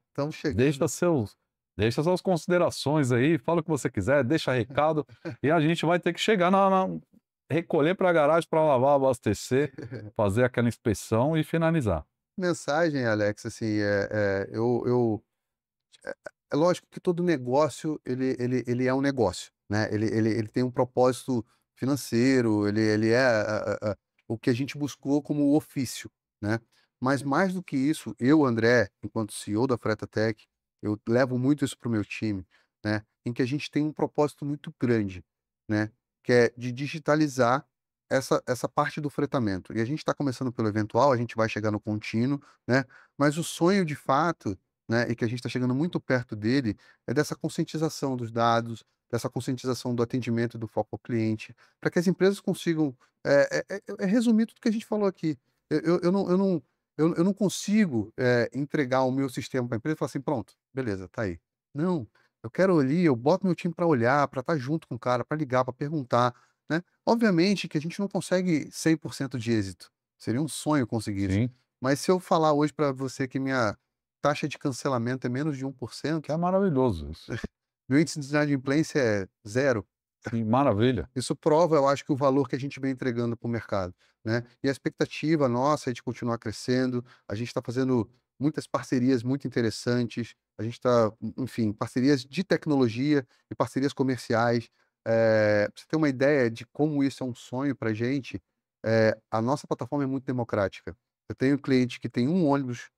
Estamos chegando. Deixa suas considerações aí, fala o que você quiser, deixa recado e a gente vai ter que chegar recolher para a garagem para lavar, abastecer, fazer aquela inspeção e finalizar. Mensagem, Alex, assim, é lógico que todo negócio ele é um negócio, né? Ele tem um propósito financeiro, ele é o que a gente buscou como ofício, né? Mas mais do que isso, eu, André, enquanto CEO da Fretatec, eu levo muito isso para o meu time, né? Em que a gente tem um propósito muito grande, né? Que é de digitalizar essa parte do fretamento. E a gente está começando pelo eventual, a gente vai chegar no contínuo, né? Mas o sonho de fato, né, e que a gente está chegando muito perto dele, é dessa conscientização dos dados, dessa conscientização do atendimento e do foco ao cliente, para que as empresas consigam resumir tudo que a gente falou aqui. Eu não consigo entregar o meu sistema para a empresa e falar assim, pronto, beleza, tá aí. Não, eu quero ali, eu boto meu time para olhar, para estar junto com o cara, para ligar, para perguntar, né? Obviamente que a gente não consegue 100% de êxito. Seria um sonho conseguir isso. Sim, Mas se eu falar hoje para você que minha taxa de cancelamento é menos de 1%, que é maravilhoso isso. meu índice de inadimplência é 0, Que maravilha. isso prova, eu acho, que o valor que a gente vem entregando para o mercado, né? E a expectativa nossa é de continuar crescendo. A gente está fazendo muitas parcerias muito interessantes. A gente está, enfim, parcerias de tecnologia e parcerias comerciais. Pra você ter uma ideia de como isso é um sonho para a gente, a nossa plataforma é muito democrática. Eu tenho cliente que tem um ônibus,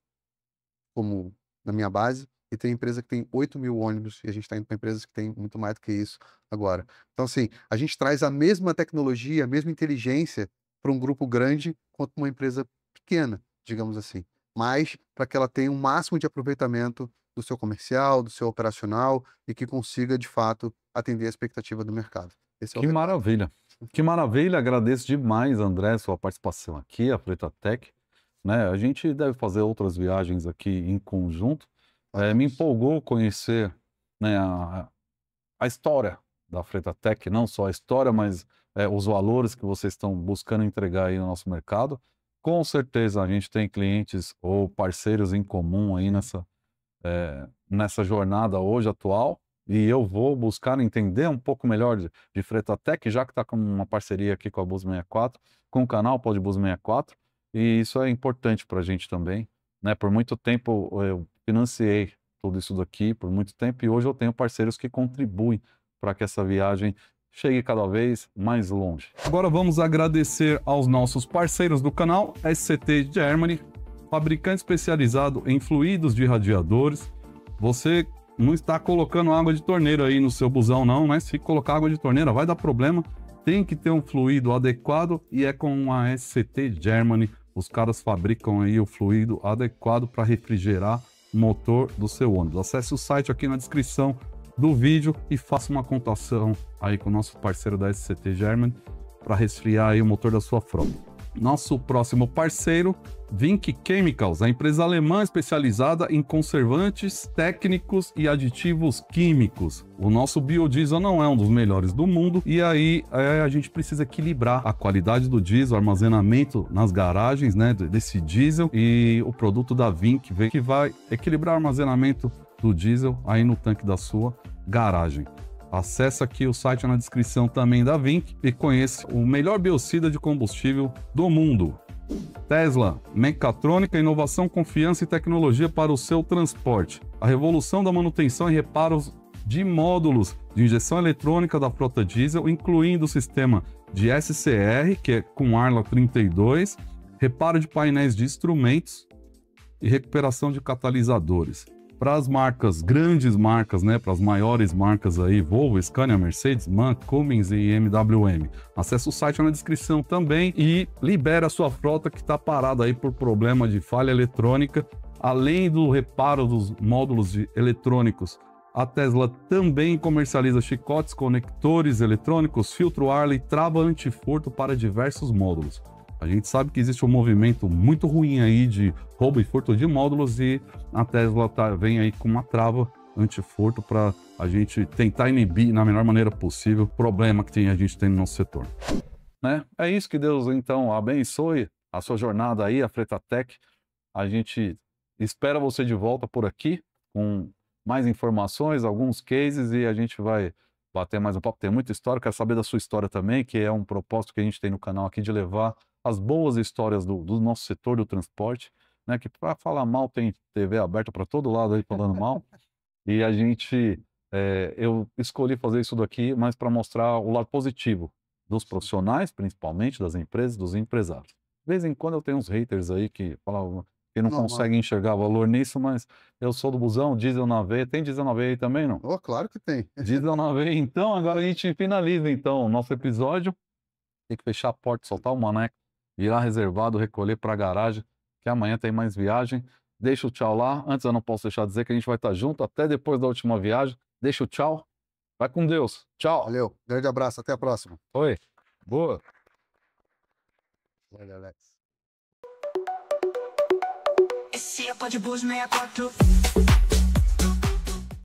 como na minha base, e tem empresa que tem 8.000 ônibus, e a gente está indo para empresas que têm muito mais do que isso agora. Então, assim, a gente traz a mesma tecnologia, a mesma inteligência para um grupo grande quanto uma empresa pequena, digamos assim. Mas para que ela tenha um máximo de aproveitamento do seu comercial, do seu operacional, e que consiga, de fato, atender a expectativa do mercado. Esse é o Que recado. maravilha. Que maravilha, agradeço demais, André, sua participação aqui, a Fretatec, né? A gente deve fazer outras viagens aqui em conjunto. Me Vamos. empolgou conhecer, né, a história da Fretatec, não só a história, mas os valores que vocês estão buscando entregar aí no nosso mercado. Com certeza a gente tem clientes ou parceiros em comum aí nessa jornada hoje atual, e eu vou buscar entender um pouco melhor de Fretatec, já que está com uma parceria aqui com a Bus 64, com o canal Pod Bus 64, e isso é importante para a gente também, né? Por muito tempo eu financiei tudo isso daqui, por muito tempo, e hoje eu tenho parceiros que contribuem para que essa viagem chegue cada vez mais longe. Agora vamos agradecer aos nossos parceiros do canal, SCT Germany, fabricante especializado em fluidos de radiadores. Você não está colocando água de torneira aí no seu busão não, né? Se colocar água de torneira vai dar problema. Tem que ter um fluido adequado e é com a SCT Germany. Os caras fabricam aí o fluido adequado para refrigerar o motor do seu ônibus. Acesse o site aqui na descrição do vídeo e faça uma contação aí com o nosso parceiro da SCT Germany para resfriar aí o motor da sua frota. Nosso próximo parceiro, Vink Chemicals, a empresa alemã especializada em conservantes técnicos e aditivos químicos. O nosso biodiesel não é um dos melhores do mundo e aí a gente precisa equilibrar a qualidade do diesel, o armazenamento nas garagens, né, desse diesel, e o produto da Vink que vai equilibrar o armazenamento do diesel aí no tanque da sua garagem. Acesse aqui o site na descrição também da Vink e conheça o melhor biocida de combustível do mundo. Tesla, mecatrônica, inovação, confiança e tecnologia para o seu transporte. A revolução da manutenção e reparos de módulos de injeção eletrônica da frota diesel, incluindo o sistema de SCR, que é com Arla 32, reparo de painéis de instrumentos e recuperação de catalisadores. para as marcas, grandes marcas, né, para as maiores marcas aí, Volvo, Scania, Mercedes, MAN, Cummins e MWM. Acesse o site na descrição também e libera a sua frota que está parada aí por problema de falha eletrônica. Além do reparo dos módulos eletrônicos, a Tesla também comercializa chicotes, conectores eletrônicos, filtro Harley, trava antifurto para diversos módulos. A gente sabe que existe um movimento muito ruim aí de roubo e furto de módulos e a Tesla vem aí com uma trava antifurto para a gente tentar inibir na melhor maneira possível o problema que a gente tem no nosso setor. Né? É isso, que Deus então abençoe a sua jornada aí, a Fretatech. A gente espera você de volta por aqui com mais informações, alguns cases e a gente vai bater mais um papo. Tem muita história, quero saber da sua história também, que é um propósito que a gente tem no canal aqui de levar as boas histórias do nosso setor do transporte, né? Que para falar mal tem TV aberta para todo lado aí falando mal. E a gente, eu escolhi fazer isso daqui, mas para mostrar o lado positivo dos profissionais, principalmente das empresas, dos empresários. De vez em quando eu tenho uns haters aí que falam que não conseguem enxergar valor nisso, mas eu sou do busão, diesel na veia. Tem diesel na veia aí também, não? Oh, claro que tem. Diesel na veia. Então, agora a gente finaliza então o nosso episódio. Tem que fechar a porta, soltar o maneco, virar reservado, recolher para a garagem, que amanhã tem mais viagem. Deixa o tchau lá. Antes eu não posso deixar de dizer que a gente vai estar junto até depois da última viagem. Deixa o tchau. Vai com Deus. Tchau. Valeu. Grande abraço. Até a próxima. Oi. Boa. Valeu, Alex. Esse é o Pod Bus 64.